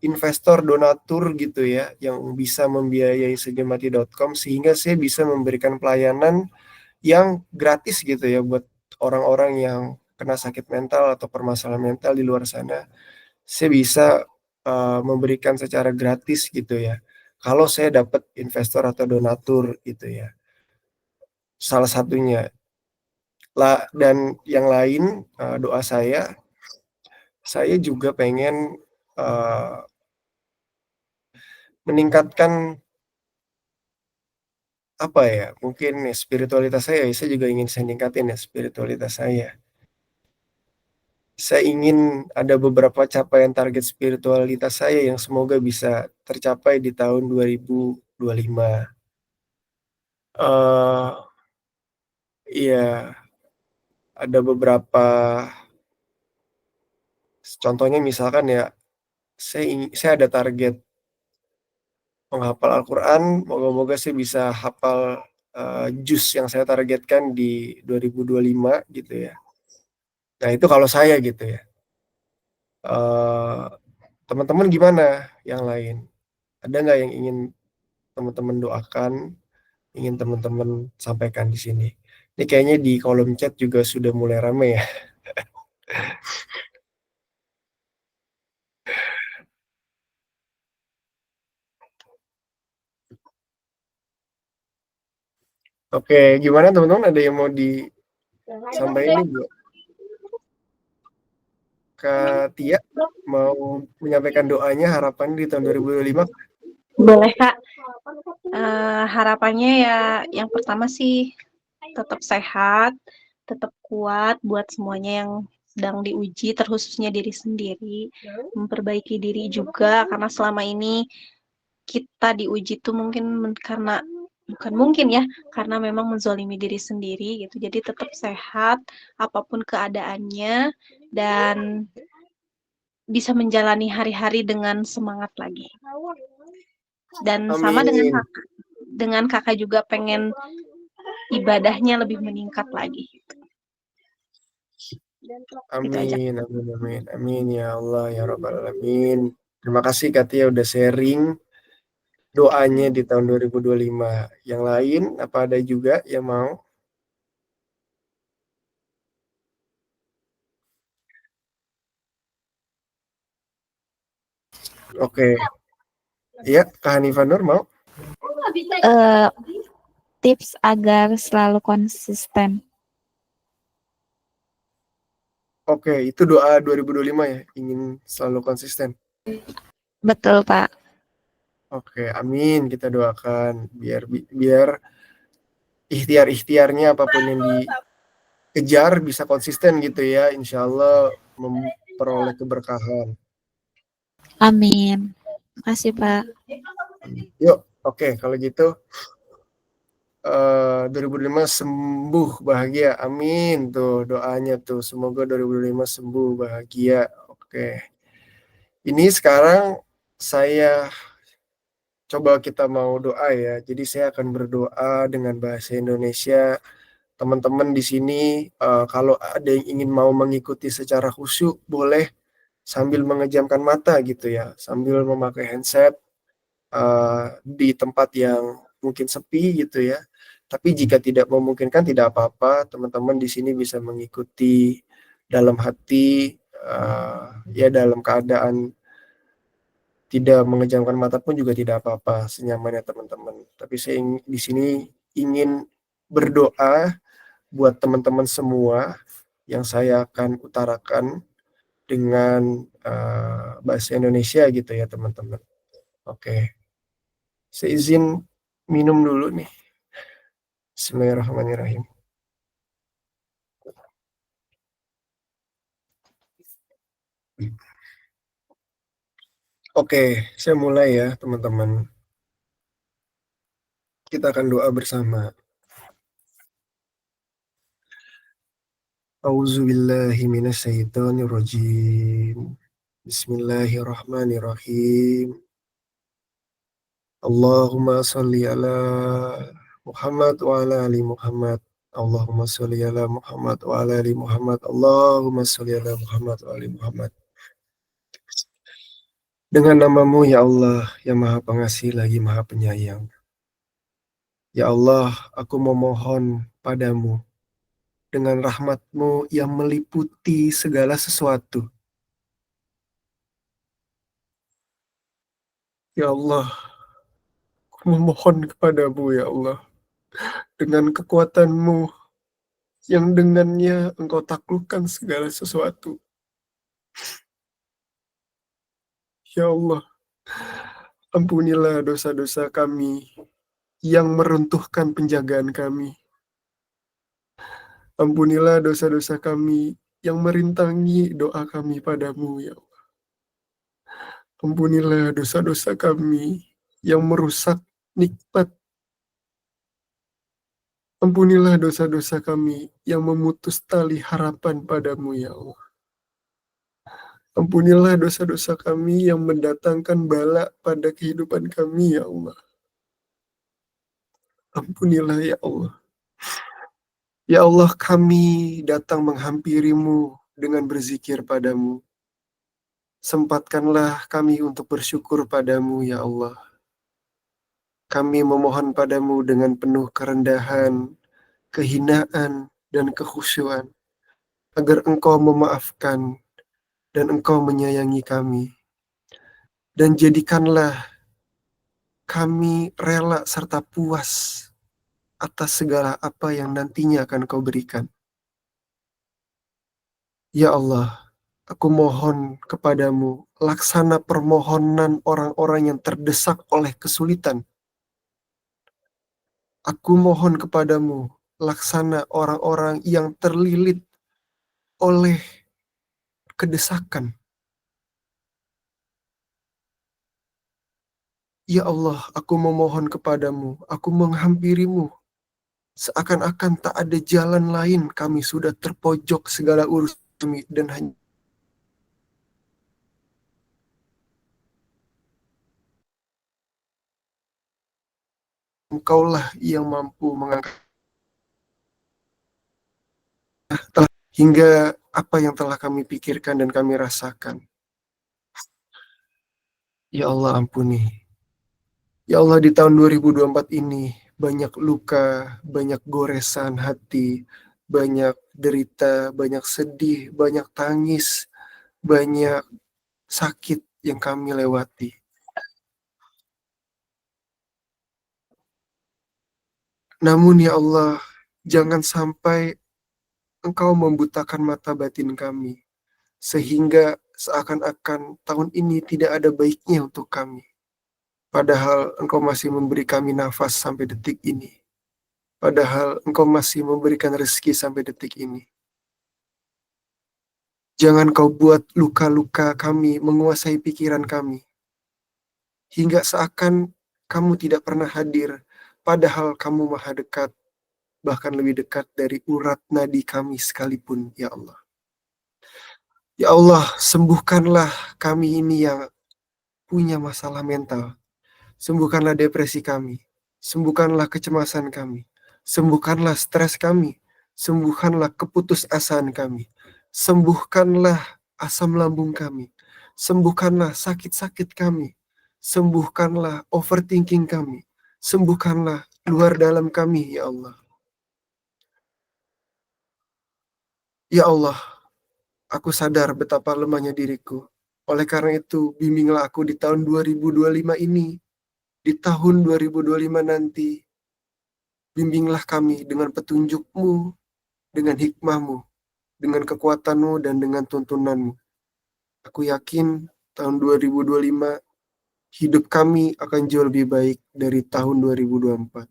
investor donatur gitu ya yang bisa membiayai senyumhati.com sehingga saya bisa memberikan pelayanan yang gratis gitu ya buat orang-orang yang kena sakit mental atau permasalahan mental di luar sana. Saya bisa memberikan secara gratis gitu ya. Kalau saya dapat investor atau donatur gitu ya. Salah satunya dan yang lain doa saya juga pengen meningkatkan apa ya? Mungkin spiritualitas saya juga ingin saya ningkatin ya spiritualitas saya. Saya ingin ada beberapa capaian target spiritualitas saya yang semoga bisa tercapai di tahun 2025. Iya, ada beberapa contohnya misalkan ya, saya ada target menghafal Al-Quran, moga-moga saya bisa hafal juz yang saya targetkan di 2025 gitu ya. Nah itu kalau saya gitu ya. Teman-teman gimana yang lain? Ada nggak yang ingin teman-teman doakan, ingin teman-teman sampaikan di sini? Ini kayaknya di kolom chat juga sudah mulai rame ya. Oke, gimana teman-teman? Ada yang mau disampaikan nih Bu? Kak Tia mau menyampaikan doanya, harapan di tahun 2025? Boleh Kak. Harapannya ya yang pertama sih tetap sehat, tetap kuat buat semuanya yang sedang diuji, terkhususnya diri sendiri, memperbaiki diri juga karena selama ini kita diuji tuh karena bukan mungkin ya, karena memang menzolimi diri sendiri gitu. Jadi tetap sehat apapun keadaannya dan bisa menjalani hari-hari dengan semangat lagi. Dan sama Amin. dengan kakak juga pengen ibadahnya lebih meningkat lagi. Itu aja. Amin, amin, amin, amin ya Allah ya Rabbal Alamin. Terima kasih Kak Tia udah sharing doanya di tahun 2025. Yang lain apa ada juga yang mau? Oke. Ya, Kak Hanifah Nur mau? Tips agar selalu konsisten. Oke, itu doa 2025 ya, ingin selalu konsisten. Betul, Pak. Oke, amin, kita doakan biar ikhtiar-ikhtiarnya apapun yang dikejar bisa konsisten gitu ya, insya Allah memperoleh keberkahan. Amin. Makasih, Pak. Yuk, oke, kalau gitu 2005 sembuh bahagia, amin tuh doanya tuh, semoga 2005 sembuh bahagia. Oke, ini sekarang saya coba kita mau doa ya. Jadi saya akan berdoa dengan bahasa Indonesia. Teman-teman di sini kalau ada yang ingin mau mengikuti secara khusyuk boleh sambil mengejamkan mata gitu ya, sambil memakai handset di tempat yang mungkin sepi gitu ya. Tapi jika tidak memungkinkan tidak apa-apa, teman-teman di sini bisa mengikuti dalam hati ya dalam keadaan tidak mengejamkan mata pun juga tidak apa-apa, senyamannya teman-teman. Tapi saya di sini ingin berdoa buat teman-teman semua yang saya akan utarakan dengan bahasa Indonesia gitu ya teman-teman. Oke, saya izin minum dulu nih. Bismillahirrahmanirrahim. Oke, saya mulai ya teman-teman. Kita akan doa bersama. Auzubillahi minasyaitonirrajim. Bismillahirrahmanirrahim. Allahumma sholli ala Muhammad wa ala ali Muhammad. Allahumma sholli ala Muhammad wa ala ali Muhammad. Allahumma sholli ala Muhammad wa ali Muhammad. Dengan namamu ya Allah, yang Maha Pengasih lagi Maha Penyayang. Ya Allah, aku memohon padamu dengan rahmat-Mu yang meliputi segala sesuatu. Ya Allah, aku memohon kepadamu ya Allah, dengan kekuatan-Mu yang dengannya Engkau taklukkan segala sesuatu. Ya Allah, ampunilah dosa-dosa kami yang meruntuhkan penjagaan kami. Ampunilah dosa-dosa kami yang merintangi doa kami padamu, ya Allah. Ampunilah dosa-dosa kami yang merusak nikmat. Ampunilah dosa-dosa kami yang memutus tali harapan padamu, ya Allah. Ampunilah dosa-dosa kami yang mendatangkan bala pada kehidupan kami, ya Allah. Ampunilah, ya Allah. Ya Allah, kami datang menghampirimu dengan berzikir padamu. Sempatkanlah kami untuk bersyukur padamu, ya Allah. Kami memohon padamu dengan penuh kerendahan, kehinaan, dan kekhusyuan, agar Engkau memaafkan dan Engkau menyayangi kami. Dan jadikanlah kami rela serta puas atas segala apa yang nantinya akan Kau berikan. Ya Allah, aku mohon kepadamu, laksana permohonan orang-orang yang terdesak oleh kesulitan. Aku mohon kepadamu, laksana orang-orang yang terlilit oleh kedesakan. Ya Allah, aku memohon kepadamu, aku menghampirimu, seakan-akan tak ada jalan lain, kami sudah terpojok segala urusan kami dan hanya Engkaulah yang mampu mengangkat hingga apa yang telah kami pikirkan dan kami rasakan. Ya Allah, ampuni. Ya Allah, di tahun 2024 ini banyak luka, banyak goresan hati, banyak derita, banyak sedih, banyak tangis, banyak sakit yang kami lewati. Namun ya Allah, jangan sampai Engkau membutakan mata batin kami, sehingga seakan-akan tahun ini tidak ada baiknya untuk kami. Padahal Engkau masih memberi kami nafas sampai detik ini. Padahal Engkau masih memberikan rezeki sampai detik ini. Jangan Kau buat luka-luka kami menguasai pikiran kami, hingga seakan kamu tidak pernah hadir, padahal kamu maha dekat, bahkan lebih dekat dari urat nadi kami sekalipun, ya Allah. Ya Allah, sembuhkanlah kami ini yang punya masalah mental. Sembuhkanlah depresi kami. Sembuhkanlah kecemasan kami. Sembuhkanlah stres kami. Sembuhkanlah keputusasaan kami. Sembuhkanlah asam lambung kami. Sembuhkanlah sakit-sakit kami. Sembuhkanlah overthinking kami. Sembuhkanlah luar dalam kami, ya Allah. Ya Allah, aku sadar betapa lemahnya diriku. Oleh karena itu, bimbinglah aku di tahun 2025 ini. Di tahun 2025 nanti, bimbinglah kami dengan petunjuk-Mu, dengan hikmah-Mu, dengan kekuatan-Mu, dan dengan tuntunan-Mu. Aku yakin tahun 2025, hidup kami akan jauh lebih baik dari tahun 2024.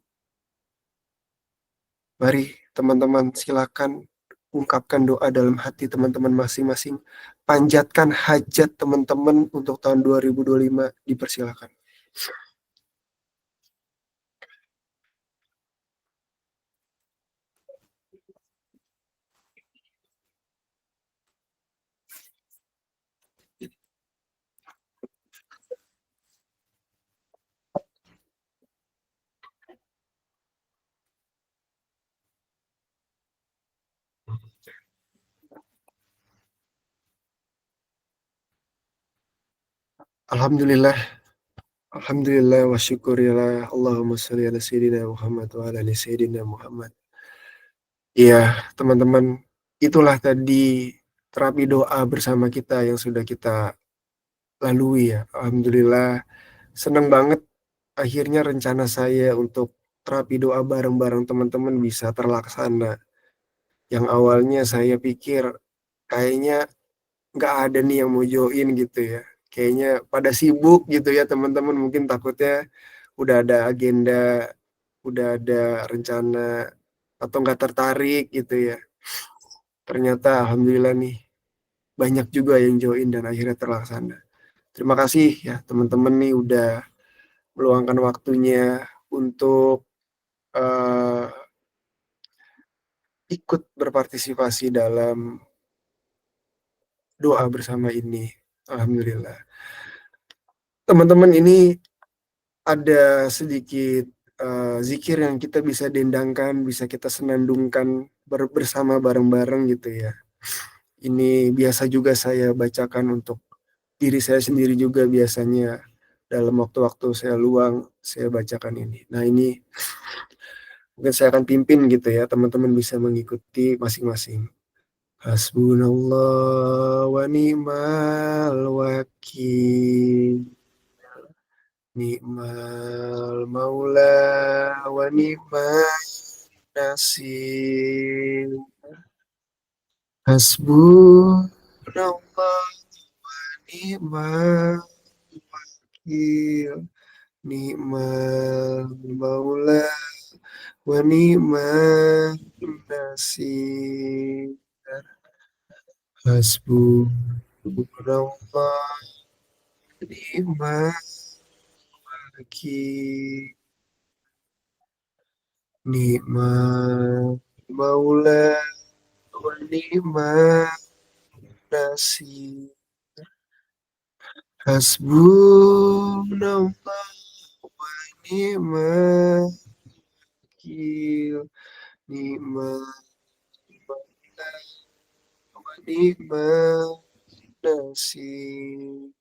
Mari teman-teman, silakan ungkapkan doa dalam hati teman-teman masing-masing. Panjatkan hajat teman-teman untuk tahun 2025, dipersilakan. Alhamdulillah, Alhamdulillah wa syukurillah. Allahumma sholli ala sayyidina Muhammad wa ala ali sayyidina Muhammad. Iya, teman-teman, itulah tadi terapi doa bersama kita yang sudah kita lalui ya. Alhamdulillah, senang banget akhirnya rencana saya untuk terapi doa bareng-bareng teman-teman bisa terlaksana. Yang awalnya saya pikir kayaknya nggak ada nih yang mau join gitu ya. Kayaknya pada sibuk gitu ya teman-teman, mungkin takutnya udah ada agenda, udah ada rencana, atau nggak tertarik gitu ya. Ternyata alhamdulillah nih banyak juga yang join dan akhirnya terlaksana. Terima kasih ya teman-teman nih udah meluangkan waktunya untuk uh, ikut berpartisipasi dalam doa bersama ini. Alhamdulillah. Teman-teman, ini ada sedikit zikir yang kita bisa dendangkan, bisa kita senandungkan bersama bareng-bareng gitu ya. Ini biasa juga saya bacakan untuk diri saya sendiri juga biasanya dalam waktu-waktu saya luang, saya bacakan ini. Nah ini mungkin saya akan pimpin gitu ya, teman-teman bisa mengikuti masing-masing. Hasbunallah wa ni'mal wakil. ni'mal maula wa ni'mal nasir, hasbunallah ni'mal wakil, ni'mal maula wa ni'mal nasir, hasbunallah ni'mal wakil, ni'mal maula wa ni'mal nasir, hasbunallah wa ni'mal wakil, ni'mal maula wa ni'mal nasir.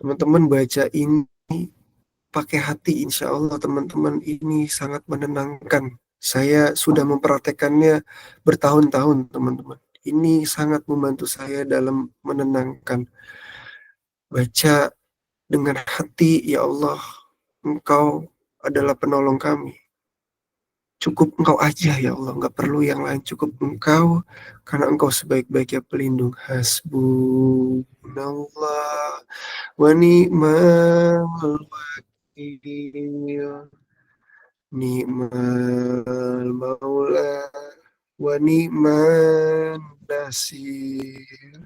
Teman-teman baca ini pakai hati, insya Allah teman-teman, ini sangat menenangkan. Saya sudah mempraktekannya bertahun-tahun, teman-teman. Ini sangat membantu saya dalam menenangkan. Baca dengan hati, ya Allah, Engkau adalah penolong kami. Cukup Engkau aja, ya Allah, nggak perlu yang lain. Cukup Engkau, karena Engkau sebaik-baiknya pelindung. Hasbunallah wa ni'mal wakil, ni'mal maula wa ni'mal nasir,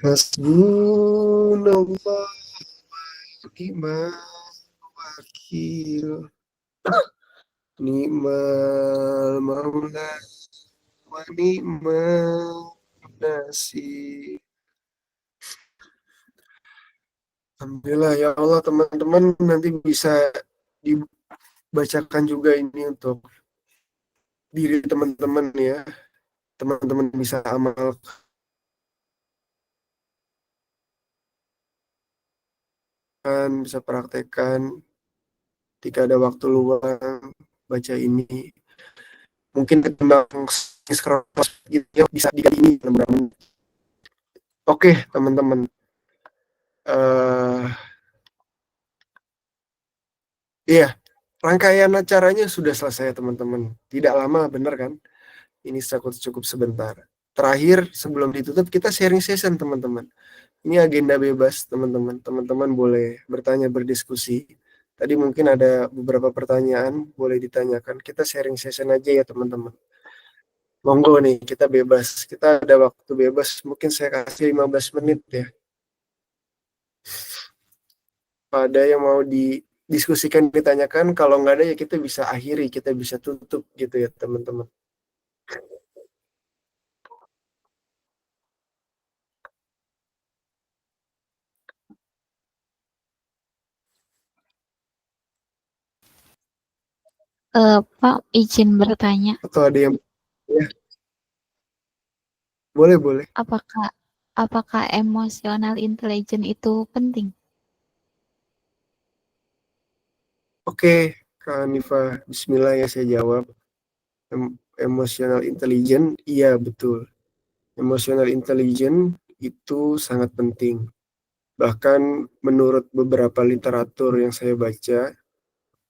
hasbunallah wa ni'mal wakil, ni'mal maula wa ni'mal nasir. Alhamdulillah ya Allah, teman-teman nanti bisa dibacakan juga ini untuk diri teman-teman ya. Teman-teman bisa amalkan, bisa praktekkan ketika ada waktu luang, baca ini. Mungkin ketimbang scroll gitu ya, bisa diganti ini dalam berapa menit. Oke teman-teman, iya, rangkaian acaranya sudah selesai teman-teman. Tidak lama, bener kan? Ini cukup sebentar. Terakhir sebelum ditutup kita sharing session teman-teman. Ini agenda bebas teman-teman. Teman-teman boleh bertanya, berdiskusi. Tadi mungkin ada beberapa pertanyaan boleh ditanyakan. Kita sharing session aja ya teman-teman. Monggo nih, kita bebas. Kita ada waktu bebas. Mungkin saya kasih 15 menit ya. Ada yang mau didiskusikan, ditanyakan. Kalau nggak ada ya kita bisa akhiri, kita bisa tutup gitu ya teman-teman. Pak, izin bertanya, Atau ada yang ya, boleh. apakah emosional intelligence itu penting? Oke, Kak Nifa, Bismillah ya saya jawab. Emotional intelligence, iya betul. Emotional intelligence itu sangat penting. Bahkan menurut beberapa literatur yang saya baca,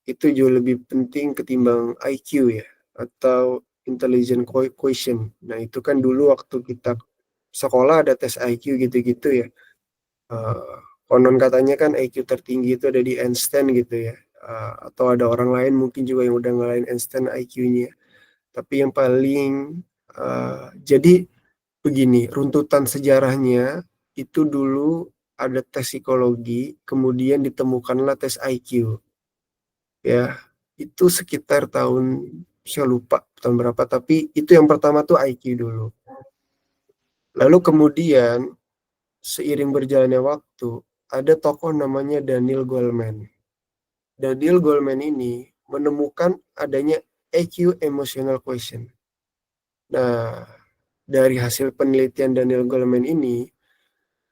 itu jauh lebih penting ketimbang IQ ya, atau intelligent quotient. Nah itu kan dulu waktu kita sekolah ada tes IQ gitu-gitu ya. Konon katanya kan IQ tertinggi itu ada di Einstein gitu ya. Atau ada orang lain mungkin juga yang udah ngalahin Einstein IQ-nya. Tapi yang paling jadi begini, runtutan sejarahnya itu dulu ada tes psikologi, kemudian ditemukanlah tes IQ. Ya, itu sekitar tahun, saya lupa tahun berapa, tapi itu yang pertama tuh IQ dulu. Lalu kemudian seiring berjalannya waktu, ada tokoh namanya Daniel Goleman. Daniel Goleman ini menemukan adanya EQ, emotional quotient. Nah, dari hasil penelitian Daniel Goleman ini,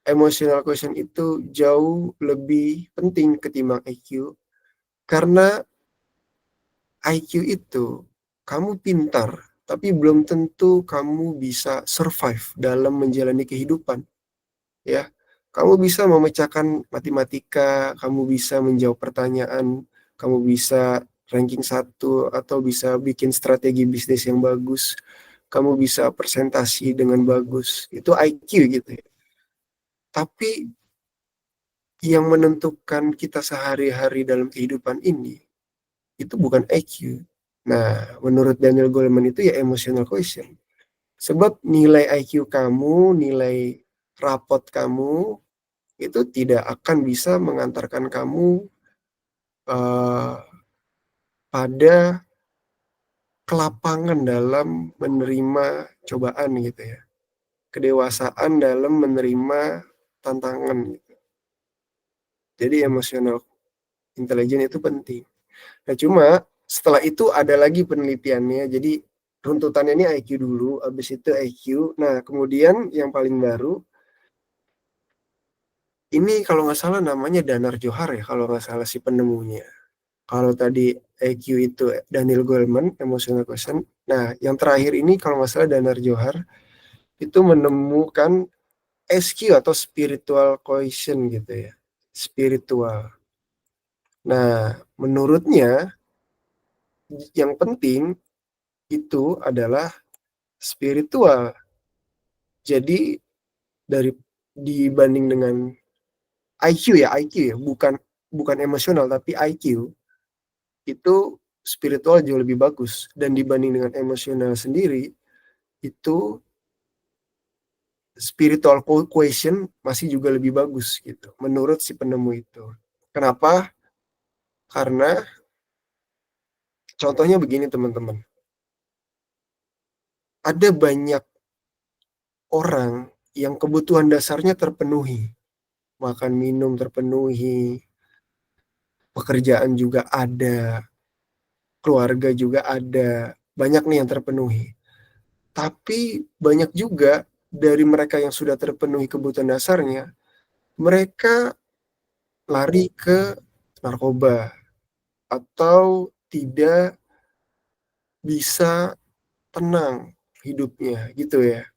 emotional quotient itu jauh lebih penting ketimbang IQ, karena IQ itu kamu pintar, tapi belum tentu kamu bisa survive dalam menjalani kehidupan. ya. Kamu bisa memecahkan matematika, kamu bisa menjawab pertanyaan, kamu bisa ranking 1 atau bisa bikin strategi bisnis yang bagus, kamu bisa presentasi dengan bagus. Itu IQ gitu ya. Tapi yang menentukan kita sehari-hari dalam kehidupan ini itu bukan IQ. Nah, menurut Daniel Goleman itu ya emotional quotient. Sebab nilai IQ kamu, nilai rapot kamu itu tidak akan bisa mengantarkan kamu pada kelapangan dalam menerima cobaan gitu ya. Kedewasaan dalam menerima tantangan gitu. Jadi emotional intelligence itu penting. Nah, cuma setelah itu ada lagi penelitiannya. Jadi runtutannya ini IQ dulu, habis itu IQ. Nah, kemudian yang paling baru ini kalau nggak salah namanya Danar Johar ya, kalau nggak salah si penemunya. Kalau tadi IQ itu Daniel Goleman, emotional quotient. Nah, yang terakhir ini kalau nggak salah Danar Johar itu menemukan SQ atau spiritual quotient gitu ya. Spiritual. Nah, menurutnya yang penting itu adalah spiritual. Jadi dibanding dengan IQ ya, bukan emosional tapi IQ itu spiritual jauh lebih bagus, dan dibanding dengan emosional sendiri itu spiritual quotient masih juga lebih bagus gitu menurut si penemu itu. Kenapa? Karena contohnya begini teman-teman, ada banyak orang yang kebutuhan dasarnya terpenuhi, makan minum terpenuhi, pekerjaan juga ada, keluarga juga ada, banyak nih yang terpenuhi. Tapi banyak juga dari mereka yang sudah terpenuhi kebutuhan dasarnya, mereka lari ke narkoba atau tidak bisa tenang hidupnya gitu ya.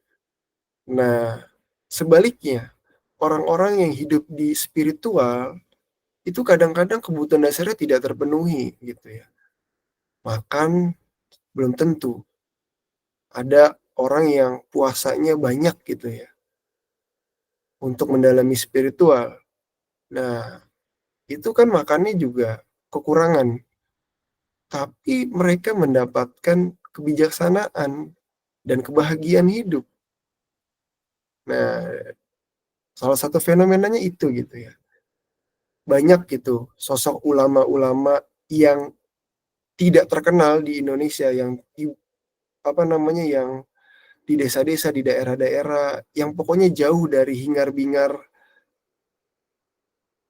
Nah, sebaliknya, orang-orang yang hidup di spiritual itu kadang-kadang kebutuhan dasarnya tidak terpenuhi gitu ya. Makan belum tentu. Ada orang yang puasanya banyak gitu ya untuk mendalami spiritual. Nah, itu kan makannya juga kekurangan. Tapi mereka mendapatkan kebijaksanaan dan kebahagiaan hidup. Nah, salah satu fenomenanya itu gitu ya. Banyak gitu sosok ulama-ulama yang tidak terkenal di Indonesia, yang yang di desa-desa, di daerah-daerah, yang pokoknya jauh dari hingar-bingar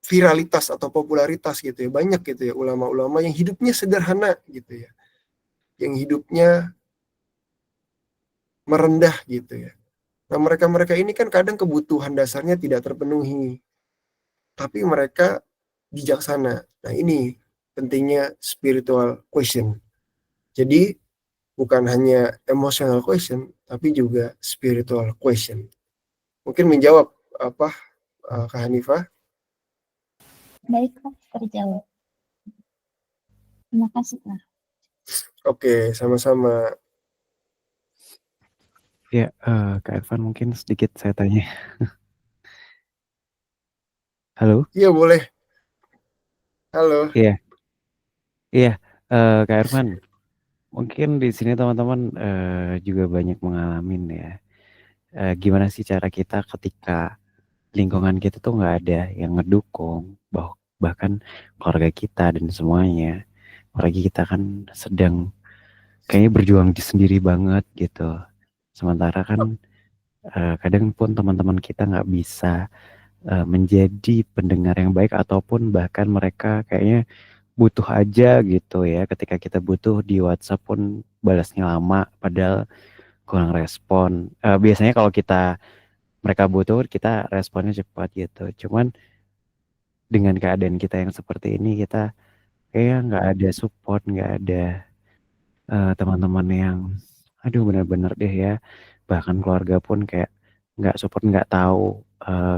viralitas atau popularitas gitu ya. Banyak gitu ya ulama-ulama yang hidupnya sederhana gitu ya, yang hidupnya merendah gitu ya. Nah, mereka-mereka ini kan kadang kebutuhan dasarnya tidak terpenuhi, tapi mereka bijaksana. Nah, ini pentingnya spiritual question. Jadi bukan hanya emotional question, tapi juga spiritual question. Mungkin menjawab apa Kak Hanifah? Baik, Kak, terjawab. Terima kasih, Kak. Oke, sama-sama. Ya, Kak Irfan mungkin sedikit saya tanya. Halo? Iya, boleh. Halo. Iya, iya, Kak Irfan. Mungkin di sini teman-teman juga banyak mengalami ya. Gimana sih cara kita ketika lingkungan kita tuh nggak ada yang ngedukung, bahkan keluarga kita dan semuanya. Apalagi kita kan sedang kayaknya berjuang sendiri banget gitu. Sementara kan kadang pun teman-teman kita nggak bisa menjadi pendengar yang baik, ataupun bahkan mereka kayaknya butuh aja gitu ya. Ketika kita butuh di WhatsApp pun balasnya lama, padahal kurang respon. Biasanya kalau mereka butuh, kita responnya cepat gitu. Cuman dengan keadaan kita yang seperti ini, kita kayak nggak ada support, nggak ada teman-teman yang, aduh benar-benar deh ya. Bahkan keluarga pun kayak nggak support, nggak tahu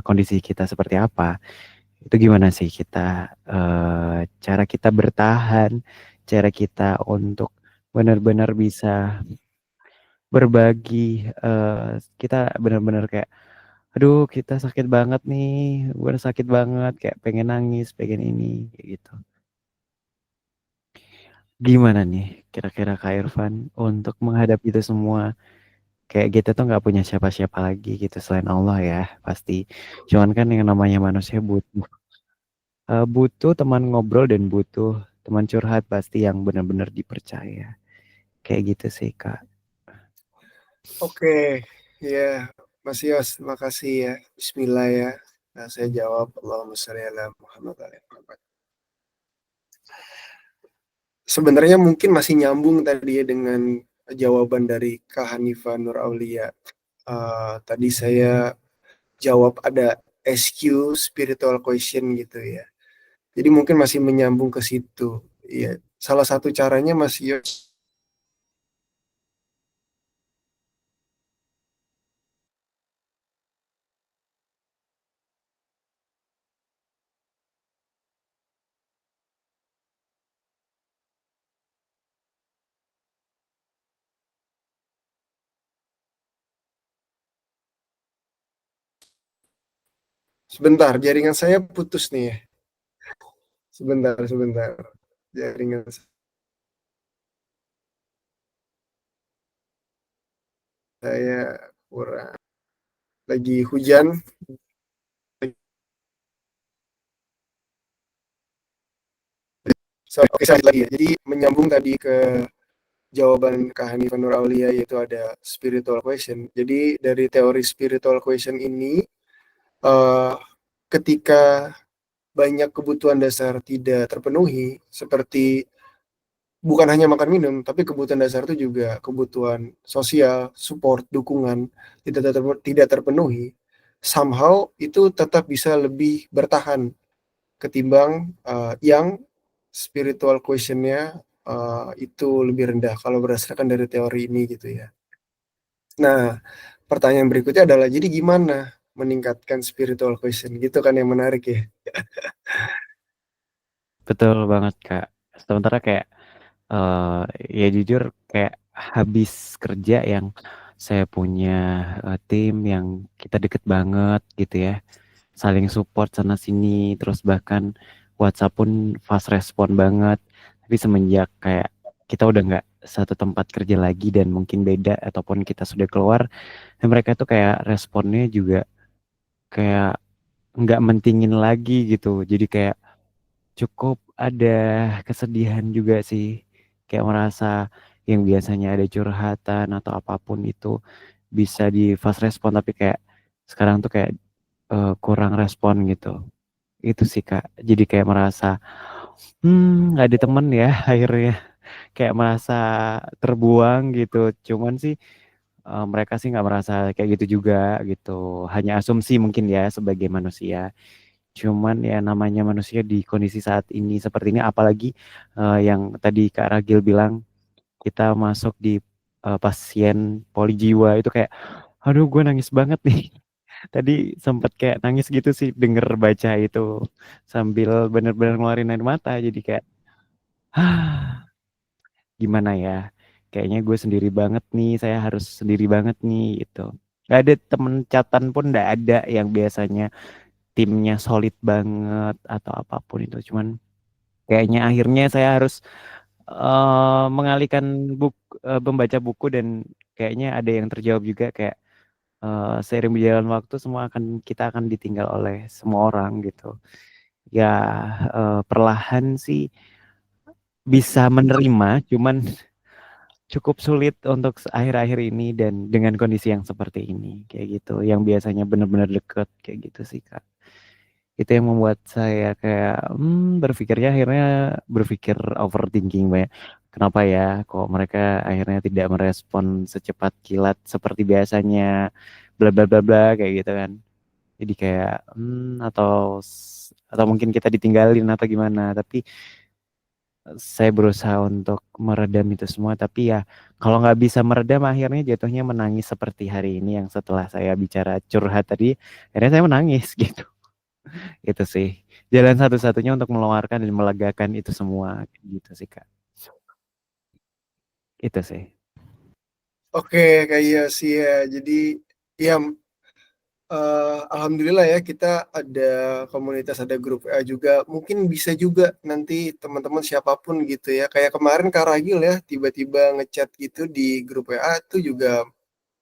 kondisi kita seperti apa, itu gimana sih kita cara kita bertahan, cara kita untuk benar-benar bisa berbagi, kita benar-benar kayak, aduh kita sakit banget nih, bener sakit banget, kayak pengen nangis, pengen ini, kayak gitu. Gimana nih kira-kira Kak Irfan untuk menghadapi itu semua? Kayak kita tuh nggak punya siapa-siapa lagi gitu selain Allah ya pasti. Cuman kan yang namanya manusia butuh teman ngobrol dan butuh teman curhat pasti yang benar-benar dipercaya. Kayak gitu sih Kak. Oke, ya, Mas Yos, makasih ya. Bismillah ya. Nah, saya jawab, Allahumma sholli ala Muhammad wa ala Muhammad. Sebenarnya mungkin masih nyambung tadi ya dengan jawaban dari Kak Hanifah Nur Aulia. Tadi saya jawab ada SQ, spiritual question gitu ya. Jadi mungkin masih menyambung ke situ. Iya, salah satu caranya Mas Yos. Sebentar, jaringan saya putus nih ya. Sebentar. Jaringan saya kurang. Lagi hujan. Oke, saya lagi ya. Jadi menyambung tadi ke jawaban Kak Hanifah Nur Aulia, yaitu ada spiritual question. Jadi dari teori spiritual question ini, ketika banyak kebutuhan dasar tidak terpenuhi, seperti bukan hanya makan minum, tapi kebutuhan dasar itu juga kebutuhan sosial, support, dukungan tidak terpenuhi, somehow itu tetap bisa lebih bertahan ketimbang yang spiritual question-nya itu lebih rendah kalau berdasarkan dari teori ini gitu ya. Nah, pertanyaan berikutnya adalah jadi gimana meningkatkan spiritual question gitu kan yang menarik ya. Betul banget Kak. Sementara kayak ya jujur kayak habis kerja yang saya punya tim yang kita deket banget gitu ya. Saling support sana sini, terus bahkan WhatsApp pun fast respon banget. Tapi semenjak kayak kita udah nggak satu tempat kerja lagi dan mungkin beda ataupun kita sudah keluar, dan mereka tuh kayak responnya juga kayak nggak mentingin lagi gitu. Jadi kayak cukup ada kesedihan juga sih, kayak merasa yang biasanya ada curhatan atau apapun itu bisa di fast respon, tapi kayak sekarang tuh kayak kurang respon gitu. Itu sih Kak, jadi kayak merasa nggak ada temen ya akhirnya, kayak merasa terbuang gitu. Cuman sih mereka sih nggak merasa kayak gitu juga gitu, hanya asumsi mungkin ya sebagai manusia. Cuman ya namanya manusia di kondisi saat ini seperti ini, apalagi yang tadi Kak Ragil bilang kita masuk di pasien polijiwa itu kayak, aduh gue nangis banget nih. Tadi sempat kayak nangis gitu sih denger baca itu sambil bener-bener ngeluarin air mata. Jadi kayak, gimana ya? Kayaknya gue sendiri banget nih, saya harus sendiri banget nih gitu. Gak ada temen catatan pun, gak ada yang biasanya timnya solid banget atau apapun itu. Cuman kayaknya akhirnya saya harus mengalihkan membaca buku, dan kayaknya ada yang terjawab juga kayak seiring berjalan waktu semua kita akan ditinggal oleh semua orang gitu. Ya perlahan sih bisa menerima, cuman cukup sulit untuk akhir-akhir ini dan dengan kondisi yang seperti ini kayak gitu. Yang biasanya benar-benar deket kayak gitu sih Kak. Itu yang membuat saya kayak berpikirnya akhirnya berpikir overthinking banyak. Kenapa ya kok mereka akhirnya tidak merespon secepat kilat seperti biasanya, bla bla bla bla kayak gitu kan. Jadi kayak atau mungkin kita ditinggalin atau gimana. Tapi saya berusaha untuk meredam itu semua, tapi ya kalau nggak bisa meredam akhirnya jatuhnya menangis seperti hari ini yang setelah saya bicara curhat tadi, akhirnya saya menangis gitu. Itu sih jalan satu-satunya untuk meluarkan dan melegakan itu semua gitu sih Kak. Itu sih. Oke, kayak sih ya. Jadi ya alhamdulillah ya kita ada komunitas, ada grup WA juga. Mungkin bisa juga nanti teman-teman siapapun gitu ya. Kayak kemarin Kak Ragil ya tiba-tiba ngechat gitu di grup WA itu juga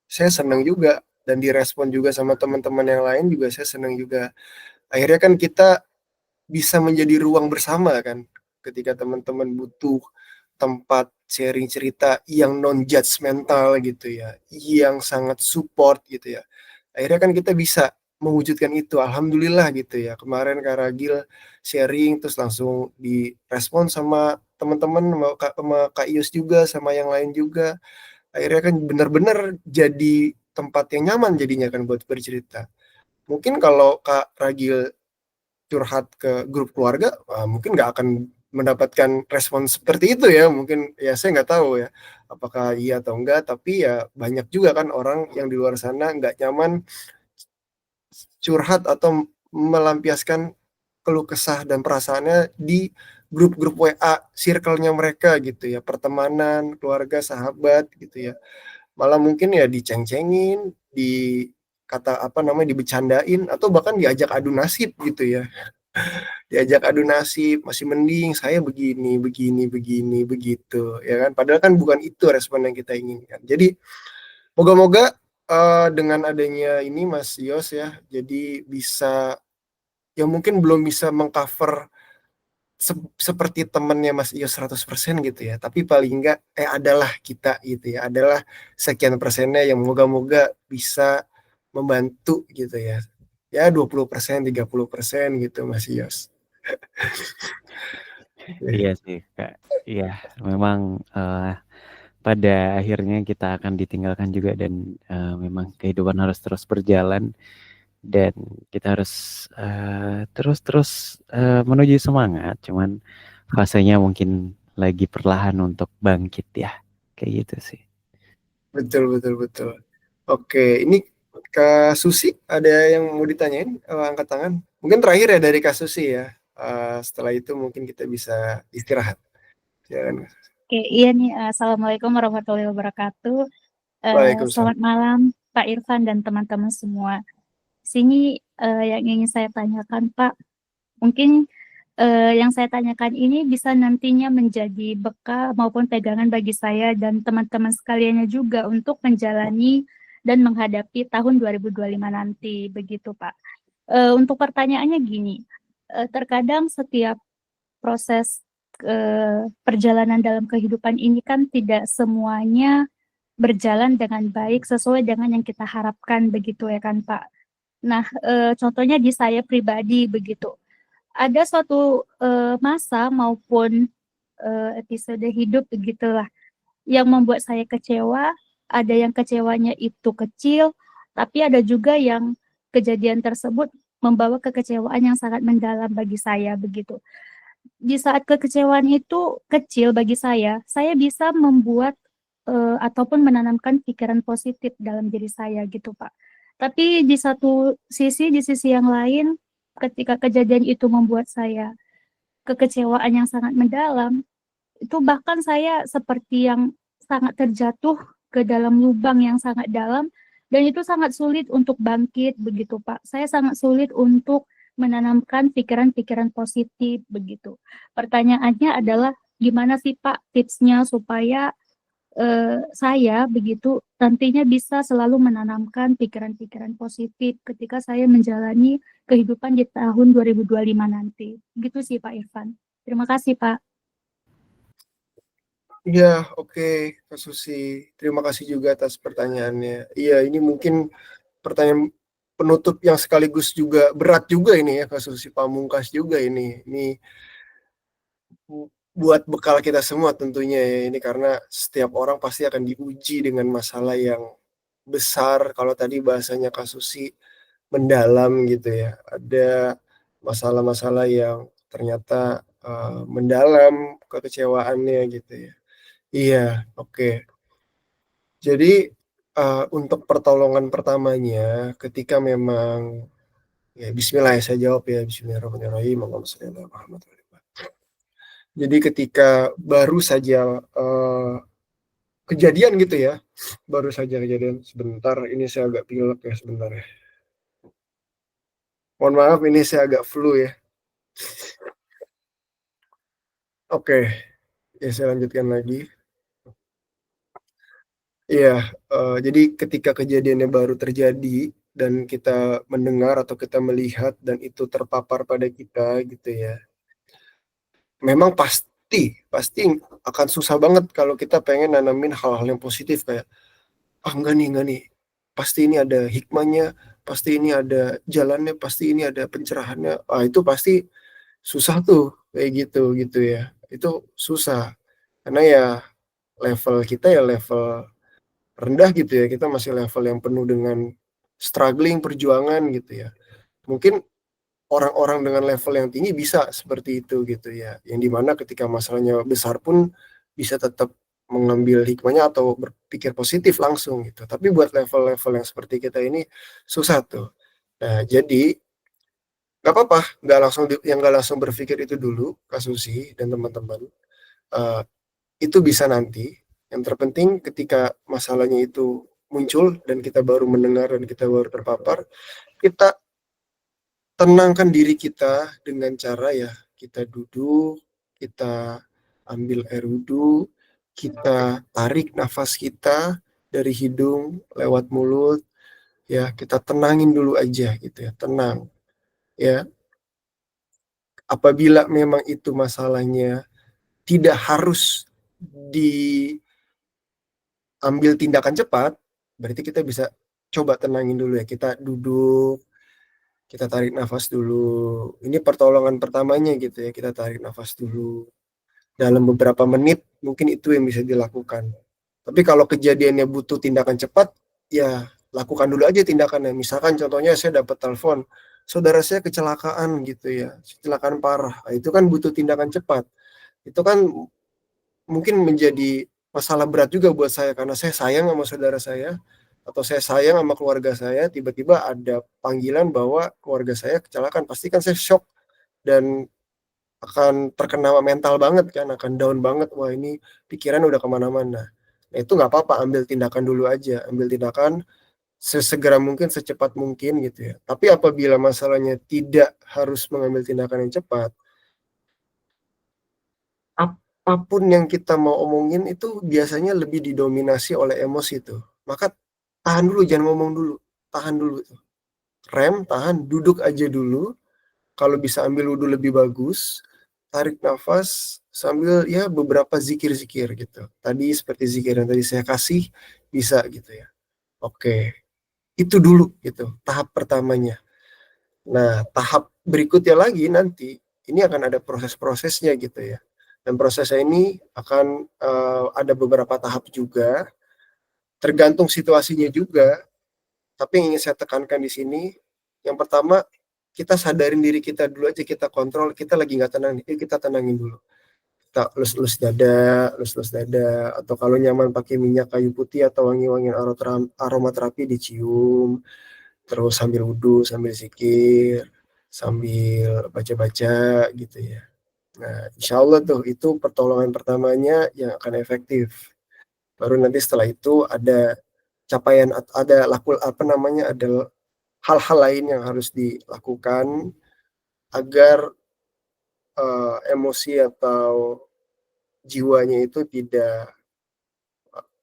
saya senang juga dan direspon juga sama teman-teman yang lain juga saya senang juga. Akhirnya kan kita bisa menjadi ruang bersama kan ketika teman-teman butuh tempat sharing cerita yang non judgmental gitu ya, yang sangat support gitu ya. Akhirnya kan kita bisa mewujudkan itu. Alhamdulillah gitu ya. Kemarin Kak Ragil sharing terus langsung direspon sama teman-teman, sama Kak Ius juga, sama yang lain juga. Akhirnya kan benar-benar jadi tempat yang nyaman jadinya kan buat bercerita. Mungkin kalau Kak Ragil curhat ke grup keluarga, mungkin nggak akan mendapatkan respon seperti itu ya. Mungkin ya saya nggak tahu ya apakah iya atau enggak, tapi ya banyak juga kan orang yang di luar sana nggak nyaman curhat atau melampiaskan keluh kesah dan perasaannya di grup-grup WA circle-nya mereka gitu ya, pertemanan, keluarga, sahabat gitu ya. Malah mungkin ya diceng-cengin, di kata apa namanya dibecandain atau bahkan diajak adu nasib gitu ya. Diajak adu nasib, masih mending saya begini, begini, begini, begitu ya kan. Padahal kan bukan itu respon yang kita inginkan. Jadi moga-moga dengan adanya ini Mas Yos ya, jadi bisa ya mungkin belum bisa mengcover seperti temennya Mas Yos 100% gitu ya, tapi paling enggak adalah kita gitu ya, adalah sekian persennya yang moga-moga bisa membantu gitu ya. Ya 20%, 30% gitu Mas Yos. Iya sih Kak. Iya, memang pada akhirnya kita akan ditinggalkan juga dan memang kehidupan harus terus berjalan dan kita harus terus-terus menuju semangat. Cuman fasenya mungkin lagi perlahan untuk bangkit ya, kayak gitu sih. Betul, betul, betul. Oke, ini Kak Susi ada yang mau ditanyain? Angkat tangan. Mungkin terakhir ya dari Kak Susi ya. Setelah itu mungkin kita bisa istirahat. Silakan. Oke, iya nih. Assalamualaikum warahmatullahi wabarakatuh. Waalaikumsalam. Selamat malam, Pak Irfan dan teman-teman semua. Sini yang ingin saya tanyakan, Pak. Mungkin yang saya tanyakan ini bisa nantinya menjadi bekal maupun pegangan bagi saya dan teman-teman sekaliannya juga untuk menjalani dan menghadapi tahun 2025 nanti, begitu Pak. Untuk pertanyaannya gini, terkadang setiap proses perjalanan dalam kehidupan ini kan tidak semuanya berjalan dengan baik sesuai dengan yang kita harapkan, begitu ya kan Pak. Nah, contohnya di saya pribadi begitu. Ada suatu masa maupun episode hidup begitulah yang membuat saya kecewa. Ada yang kecewanya itu kecil, tapi ada juga yang kejadian tersebut membawa kekecewaan yang sangat mendalam bagi saya begitu. Di saat kekecewaan itu kecil bagi saya bisa membuat ataupun menanamkan pikiran positif dalam diri saya gitu Pak. Tapi di satu sisi, di sisi yang lain, ketika kejadian itu membuat saya kekecewaan yang sangat mendalam, itu bahkan saya seperti yang sangat terjatuh ke dalam lubang yang sangat dalam, dan itu sangat sulit untuk bangkit begitu Pak. Saya sangat sulit untuk menanamkan pikiran-pikiran positif begitu. Pertanyaannya adalah gimana sih Pak tipsnya supaya saya begitu nantinya bisa selalu menanamkan pikiran-pikiran positif ketika saya menjalani kehidupan di tahun 2025 nanti. Gitu sih Pak Irfan. Terima kasih Pak. Iya, oke, Kak Susi. Terima kasih juga atas pertanyaannya. Iya, ini mungkin pertanyaan penutup yang sekaligus juga berat juga ini ya, Kak Susi, pamungkas juga ini. Ini buat bekal kita semua tentunya ya ini karena setiap orang pasti akan diuji dengan masalah yang besar. Kalau tadi bahasanya Kak Susi mendalam gitu ya. Ada masalah-masalah yang ternyata mendalam kekecewaannya gitu ya. Iya, oke. Jadi, untuk pertolongan pertamanya ketika memang ya bismillah ya saya jawab ya, bismillahirrahmanirrahim, Allahumma sholli ala Muhammad wa ali Muhammad. Jadi ketika baru saja, kejadian gitu ya, baru saja kejadian, sebentar ini saya agak pilek ya sebentar ya. Mohon maaf ini saya agak flu ya. Oke, ya saya lanjutkan lagi. Iya, jadi ketika kejadiannya baru terjadi dan kita mendengar atau kita melihat dan itu terpapar pada kita gitu ya, memang pasti akan susah banget kalau kita pengen nanamin hal-hal yang positif kayak, "Ah, enggak nih, pasti ini ada hikmahnya, pasti ini ada jalannya, pasti ini ada pencerahannya." Ah, itu pasti susah tuh kayak gitu ya. Itu susah karena ya level kita ya level rendah gitu ya, kita masih level yang penuh dengan struggling, perjuangan gitu ya. Mungkin orang-orang dengan level yang tinggi bisa seperti itu gitu ya, yang dimana ketika masalahnya besar pun bisa tetap mengambil hikmahnya atau berpikir positif langsung gitu. Tapi buat level-level yang seperti kita ini susah tuh. Nah, jadi nggak apa-apa, nggak langsung berpikir itu dulu, Kak Susi dan teman-teman. Uh, itu bisa nanti. Yang terpenting ketika masalahnya itu muncul dan kita baru mendengar dan kita baru terpapar, kita tenangkan diri kita dengan cara ya kita duduk, kita ambil air wudhu, kita tarik nafas kita dari hidung lewat mulut, ya kita tenangin dulu aja gitu ya, tenang ya. Apabila memang itu masalahnya tidak harus diambil tindakan cepat, berarti kita bisa coba tenangin dulu ya, kita duduk, kita tarik nafas dulu. Ini pertolongan pertamanya gitu ya, kita tarik nafas dulu. Dalam beberapa menit mungkin itu yang bisa dilakukan. Tapi kalau kejadiannya butuh tindakan cepat, ya lakukan dulu aja tindakannya. Misalkan contohnya saya dapat telepon, saudara saya kecelakaan gitu ya, kecelakaan parah. Nah, itu kan butuh tindakan cepat. Itu kan mungkin menjadi masalah berat juga buat saya karena saya sayang sama saudara saya atau saya sayang sama keluarga saya, tiba-tiba ada panggilan bahwa keluarga saya kecelakaan, pasti kan saya shock dan akan terkena mental banget kan, akan down banget, wah ini pikiran udah kemana-mana. Nah itu nggak apa-apa, ambil tindakan dulu aja, ambil tindakan sesegera mungkin, secepat mungkin gitu ya. Tapi apabila masalahnya tidak harus mengambil tindakan yang cepat, apapun yang kita mau omongin itu biasanya lebih didominasi oleh emosi tuh. Maka tahan dulu, jangan ngomong dulu, tahan dulu tuh. Rem, tahan, duduk aja dulu. Kalau bisa ambil wudhu lebih bagus, tarik nafas sambil ya beberapa zikir-zikir gitu. Tadi seperti zikir yang tadi saya kasih, bisa gitu ya. Oke, itu dulu gitu, tahap pertamanya. Nah, tahap berikutnya lagi nanti, ini akan ada proses-prosesnya gitu ya. Dan prosesnya ini akan ada beberapa tahap juga, tergantung situasinya juga. Tapi yang ingin saya tekankan di sini, yang pertama, kita sadarin diri kita dulu aja, kita kontrol, kita lagi nggak tenang nih, kita tenangin dulu. Kita lus-lus dada, atau kalau nyaman pakai minyak kayu putih atau wangi-wangian aromaterapi dicium, terus sambil wudhu, sambil zikir, sambil baca-baca gitu ya. Nah, insya Allah tuh itu pertolongan pertamanya yang akan efektif. Baru nanti setelah itu ada capaian, ada ada hal-hal lain yang harus dilakukan agar emosi atau jiwanya itu tidak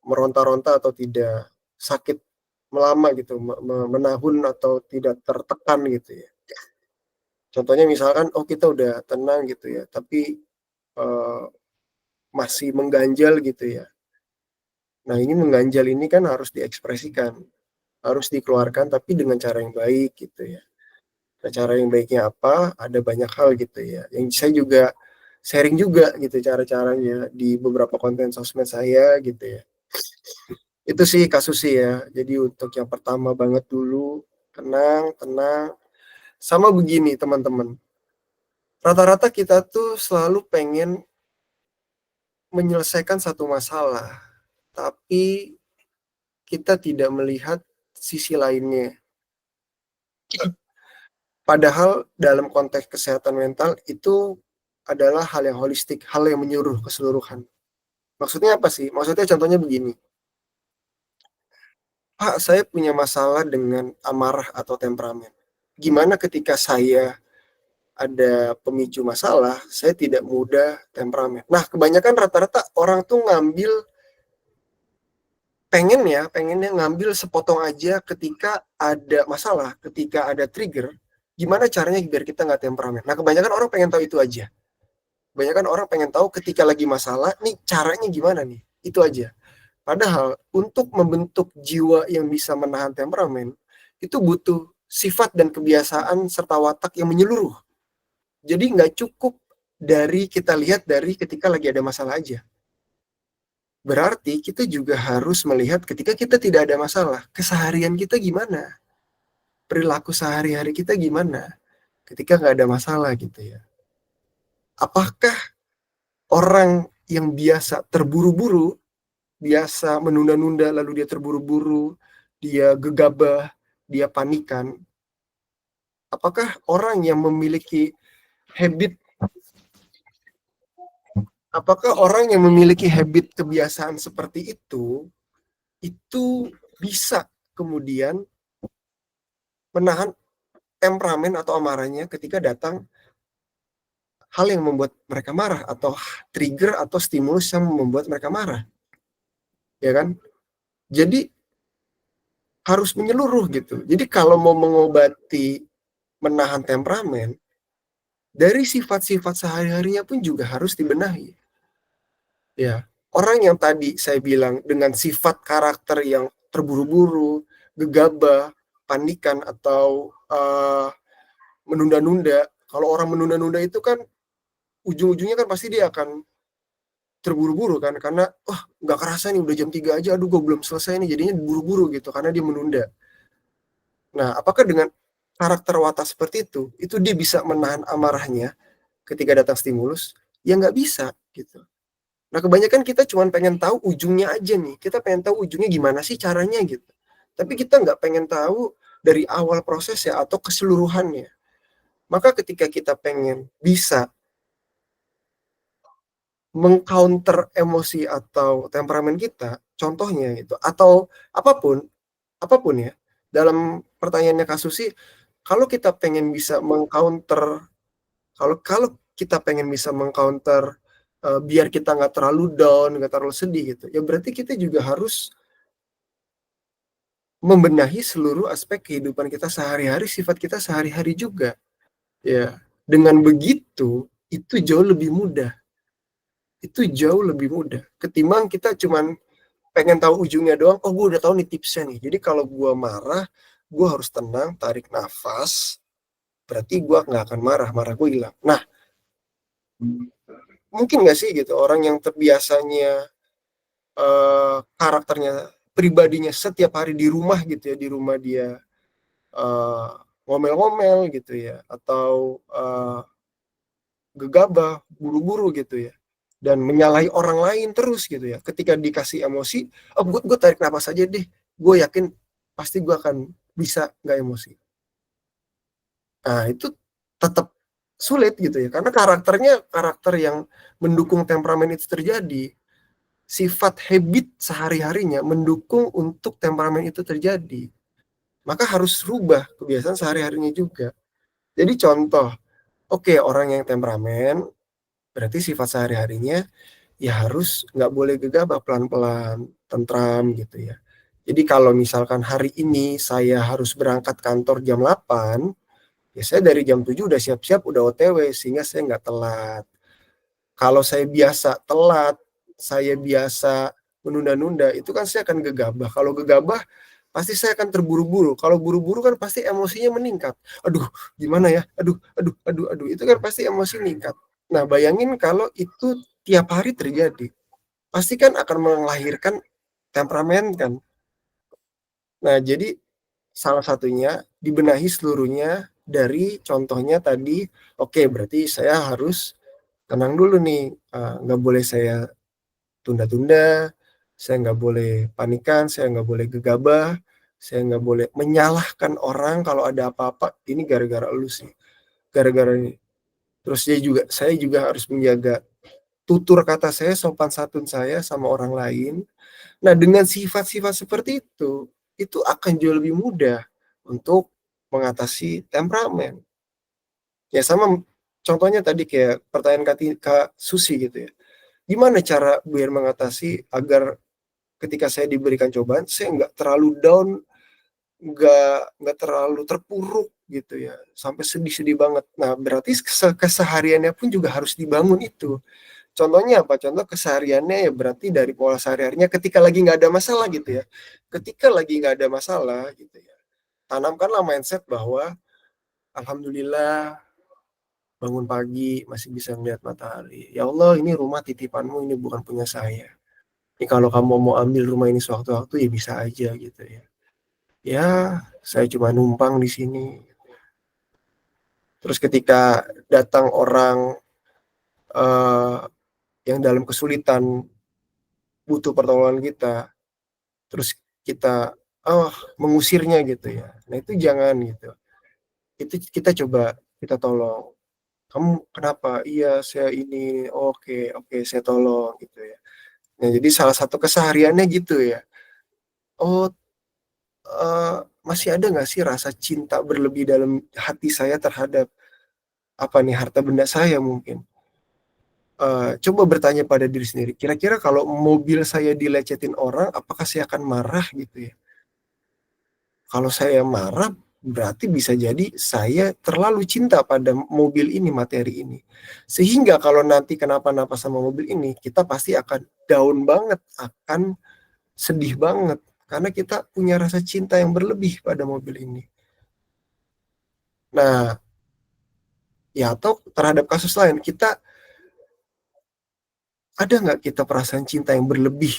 meronta-ronta atau tidak sakit melama gitu, menahun atau tidak tertekan gitu ya. Contohnya misalkan, oh kita udah tenang gitu ya, tapi masih mengganjal gitu ya. Nah ini mengganjal ini kan harus diekspresikan, harus dikeluarkan tapi dengan cara yang baik gitu ya. Nah, cara yang baiknya apa? Ada banyak hal gitu ya. Yang saya juga sharing juga gitu cara-caranya di beberapa konten sosmed saya gitu ya. Itu sih kasusnya ya. Jadi untuk yang pertama banget dulu, tenang. Sama begini teman-teman. rata-rata kita tuh selalu pengen menyelesaikan satu masalah, tapi kita tidak melihat sisi lainnya. Padahal dalam konteks kesehatan mental itu adalah hal yang holistik, hal yang menyeluruh keseluruhan. Maksudnya apa sih? Maksudnya contohnya begini. Pak, saya punya masalah dengan amarah atau temperamen. Gimana ketika saya ada pemicu masalah, saya tidak mudah temperamen. Nah, kebanyakan rata-rata orang tuh pengennya ngambil sepotong aja ketika ada masalah, ketika ada trigger, gimana caranya biar kita nggak temperamen. Nah, kebanyakan orang pengen tahu itu aja. Kebanyakan orang pengen tahu ketika lagi masalah, nih caranya gimana nih, itu aja. Padahal untuk membentuk jiwa yang bisa menahan temperamen, itu butuh sifat dan kebiasaan serta watak yang menyeluruh. Jadi nggak cukup dari kita lihat dari ketika lagi ada masalah aja. Berarti kita juga harus melihat ketika kita tidak ada masalah, keseharian kita gimana? Perilaku sehari-hari kita gimana? Ketika nggak ada masalah gitu ya. Apakah orang yang biasa terburu-buru, biasa menunda-nunda, lalu dia terburu-buru, dia gegabah, dia panikan. Apakah orang yang memiliki habit kebiasaan seperti itu bisa kemudian menahan temperamen atau amarahnya ketika datang hal yang membuat mereka marah atau trigger atau stimulus yang membuat mereka marah. Ya kan? Jadi harus menyeluruh gitu. Jadi kalau mau mengobati menahan temperamen, dari sifat-sifat sehari-harinya pun juga harus dibenahi. Ya, orang yang tadi saya bilang dengan sifat karakter yang terburu-buru, gegabah, panikan atau menunda-nunda. Kalau orang menunda-nunda itu kan ujung-ujungnya kan pasti dia akan terburu-buru kan, karena nggak kerasa nih udah jam 3 aja, aduh gue belum selesai nih, jadinya buru-buru gitu karena dia menunda. Nah, apakah dengan karakter watak seperti itu dia bisa menahan amarahnya ketika datang stimulus? Ya nggak bisa gitu. Nah, kebanyakan kita cuma pengen tahu ujungnya aja nih, kita pengen tahu ujungnya gimana sih caranya gitu, tapi kita nggak pengen tahu dari awal prosesnya atau keseluruhannya. Maka ketika kita pengen bisa mengcounter emosi atau temperamen kita, contohnya itu atau apapun ya. Dalam pertanyaannya Kak Susi, kalau kita pengen bisa mengcounter kalau kita pengen bisa mengcounter biar kita nggak terlalu down, nggak terlalu sedih gitu. Ya berarti kita juga harus membenahi seluruh aspek kehidupan kita sehari-hari, sifat kita sehari-hari juga. Ya, dengan begitu itu jauh lebih mudah. Itu jauh lebih mudah ketimbang kita cuman pengen tahu ujungnya doang. Oh, gue udah tahu nih tipsnya nih. Jadi kalau gue marah, gue harus tenang, tarik nafas. Berarti gue nggak akan marah gue hilang. Nah, mungkin nggak sih gitu orang yang terbiasanya karakternya, pribadinya setiap hari di rumah gitu ya, di rumah dia ngomel-ngomel gitu ya, atau gegabah, buru-buru gitu ya, dan menyalahi orang lain terus gitu ya. Ketika dikasih emosi, gue tarik nafas aja deh, gue yakin pasti gue akan bisa nggak emosi. Nah, itu tetap sulit gitu ya, karena karakter yang mendukung temperamen itu terjadi, sifat habit sehari-harinya mendukung untuk temperamen itu terjadi. Maka harus rubah kebiasaan sehari-harinya juga. Jadi contoh, oke, orang yang temperamen berarti sifat sehari-harinya ya harus nggak boleh gegabah, pelan-pelan, tentram gitu ya. Jadi kalau misalkan hari ini saya harus berangkat kantor jam 8, ya saya dari jam 7 udah siap-siap, udah OTW, sehingga saya nggak telat. Kalau saya biasa telat, saya biasa menunda-nunda, itu kan saya akan gegabah. Kalau gegabah, pasti saya akan terburu-buru. Kalau buru-buru kan pasti emosinya meningkat. Aduh, gimana ya? Aduh. Itu kan pasti emosi meningkat. Nah, bayangin kalau itu tiap hari terjadi. Pasti kan akan melahirkan temperamen kan. Nah, jadi salah satunya dibenahi seluruhnya dari contohnya tadi, oke berarti saya harus tenang dulu nih, nggak boleh saya tunda-tunda, saya nggak boleh panikan, saya nggak boleh gegabah, saya nggak boleh menyalahkan orang kalau ada apa-apa, ini gara-gara lu sih, gara-gara ini. Terus saya juga harus menjaga tutur kata saya, sopan santun saya sama orang lain. Nah, dengan sifat-sifat seperti itu akan jauh lebih mudah untuk mengatasi temperamen. Ya sama contohnya tadi kayak pertanyaan Kak Susi gitu ya. Gimana cara biar mengatasi agar ketika saya diberikan cobaan, saya nggak terlalu down, nggak terlalu terpuruk gitu ya, sampai sedih-sedih banget. Nah, berarti kesehariannya pun juga harus dibangun itu. Contohnya apa? Contoh kesehariannya ya berarti dari pola sehari-harinya ketika lagi nggak ada masalah gitu ya. Ketika lagi nggak ada masalah gitu ya, tanamkanlah mindset bahwa alhamdulillah bangun pagi masih bisa melihat matahari. Ya Allah, ini rumah titipanmu, ini bukan punya saya. Ini kalau kamu mau ambil rumah ini sewaktu-waktu ya bisa aja gitu ya. Ya, saya cuma numpang di sini. Terus ketika datang orang yang dalam kesulitan butuh pertolongan kita, terus kita mengusirnya gitu ya. Nah itu jangan gitu. Itu kita coba kita tolong. Kamu kenapa? Iya saya ini. Oke oke saya tolong gitu ya. Nah jadi salah satu kesehariannya gitu ya. Oh masih ada nggak sih rasa cinta berlebih dalam hati saya terhadap apa nih harta benda saya mungkin. Coba bertanya pada diri sendiri. Kira-kira kalau mobil saya dilecetin orang, apakah saya akan marah gitu ya? Kalau saya marah, berarti bisa jadi saya terlalu cinta pada mobil ini, materi ini. Sehingga kalau nanti kenapa-napa sama mobil ini, kita pasti akan down banget, akan sedih banget. Karena kita punya rasa cinta yang berlebih pada mobil ini. Nah, ya atau terhadap kasus lain, kita ada nggak kita perasaan cinta yang berlebih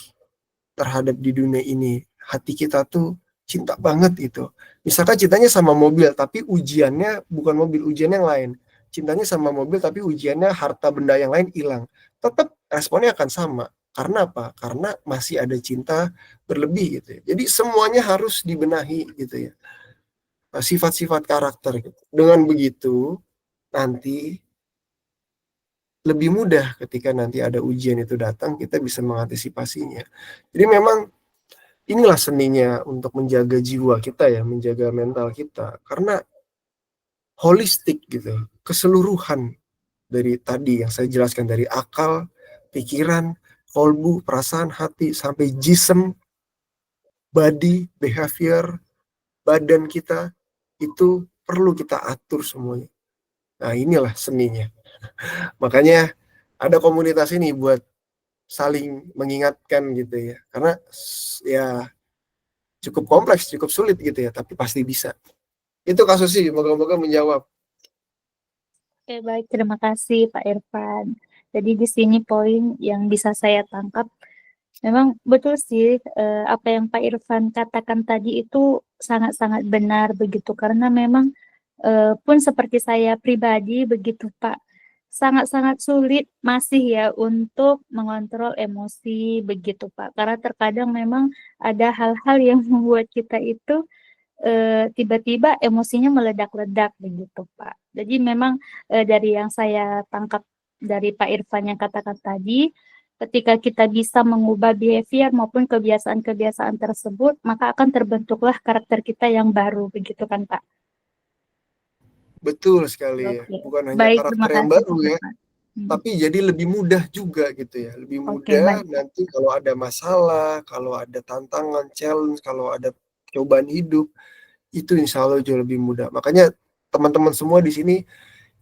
terhadap di dunia ini? Hati kita tuh cinta banget itu. Misalkan cintanya sama mobil, tapi ujiannya bukan mobil, ujian yang lain. Cintanya sama mobil, tapi ujiannya harta benda yang lain hilang. Tetap responnya akan sama. Karena apa? Karena masih ada cinta berlebih gitu ya. Jadi semuanya harus dibenahi gitu ya. Sifat-sifat karakter gitu. Dengan begitu, nanti lebih mudah ketika nanti ada ujian itu datang, kita bisa mengantisipasinya. Jadi memang inilah seninya untuk menjaga jiwa kita ya, menjaga mental kita. Karena holistik gitu, keseluruhan dari tadi yang saya jelaskan dari akal, pikiran, kolbu, perasaan, hati, sampai jism, body, behavior, badan kita, itu perlu kita atur semuanya. Nah inilah seninya. Makanya ada komunitas ini buat saling mengingatkan gitu ya. Karena ya cukup kompleks, cukup sulit gitu ya, tapi pasti bisa. Itu kasus sih, moga-moga menjawab. Oke, baik. Terima kasih, Pak Irfan. Jadi di sini poin yang bisa saya tangkap, memang betul sih apa yang Pak Irfan katakan tadi itu sangat-sangat benar begitu. Karena memang pun seperti saya pribadi begitu, Pak, sangat-sangat sulit masih ya untuk mengontrol emosi begitu, Pak. Karena terkadang memang ada hal-hal yang membuat kita itu tiba-tiba emosinya meledak-ledak begitu, Pak. Jadi memang dari yang saya tangkap dari Pak Irfan yang katakan tadi, ketika kita bisa mengubah behavior maupun kebiasaan-kebiasaan tersebut, maka akan terbentuklah karakter kita yang baru, begitu kan, Pak? Betul sekali ya. Oke, Bukan hanya baik, terima karakter yang kasih, baru Pak ya, Irfan. tapi jadi lebih mudah juga gitu ya. Lebih Oke, mudah baik. nanti kalau ada masalah, kalau ada tantangan, challenge, kalau ada cobaan hidup, itu insya Allah jauh lebih mudah. Makanya teman-teman semua di sini,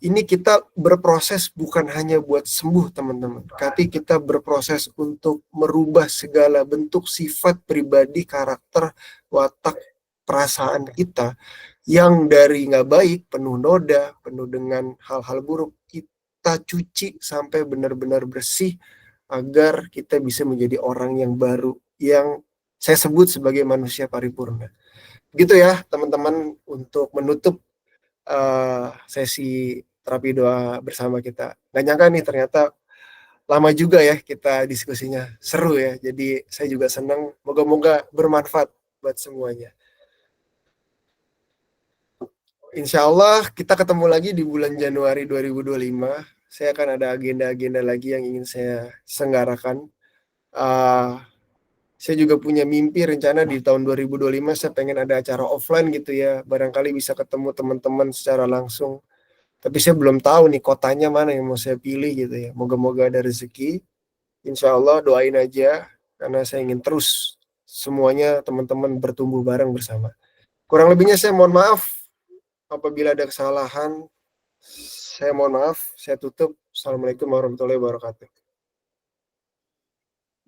ini kita berproses bukan hanya buat sembuh teman-teman. Tapi kita berproses untuk merubah segala bentuk sifat pribadi, karakter, watak, perasaan kita yang dari nggak baik, penuh noda, penuh dengan hal-hal buruk, kita cuci sampai benar-benar bersih agar kita bisa menjadi orang yang baru, yang saya sebut sebagai manusia paripurna. Gitu ya teman-teman, untuk menutup sesi terapi doa bersama kita. Nggak nyangka nih ternyata lama juga ya kita diskusinya, seru ya. Jadi saya juga senang, moga-moga bermanfaat buat semuanya. Insya Allah kita ketemu lagi di bulan Januari 2025. Saya akan ada agenda-agenda lagi yang ingin saya selenggarakan. Saya juga punya mimpi rencana di tahun 2025 saya pengen ada acara offline gitu ya. Barangkali bisa ketemu teman-teman secara langsung. Tapi saya belum tahu nih kotanya mana yang mau saya pilih gitu ya. Moga-moga ada rezeki. Insya Allah doain aja karena saya ingin terus semuanya teman-teman bertumbuh bareng bersama. Kurang lebihnya saya mohon maaf apabila ada kesalahan. Saya mohon maaf. Saya tutup. Assalamualaikum warahmatullahi wabarakatuh.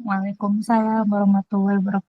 Waalaikumsalam warahmatullahi wabarakatuh.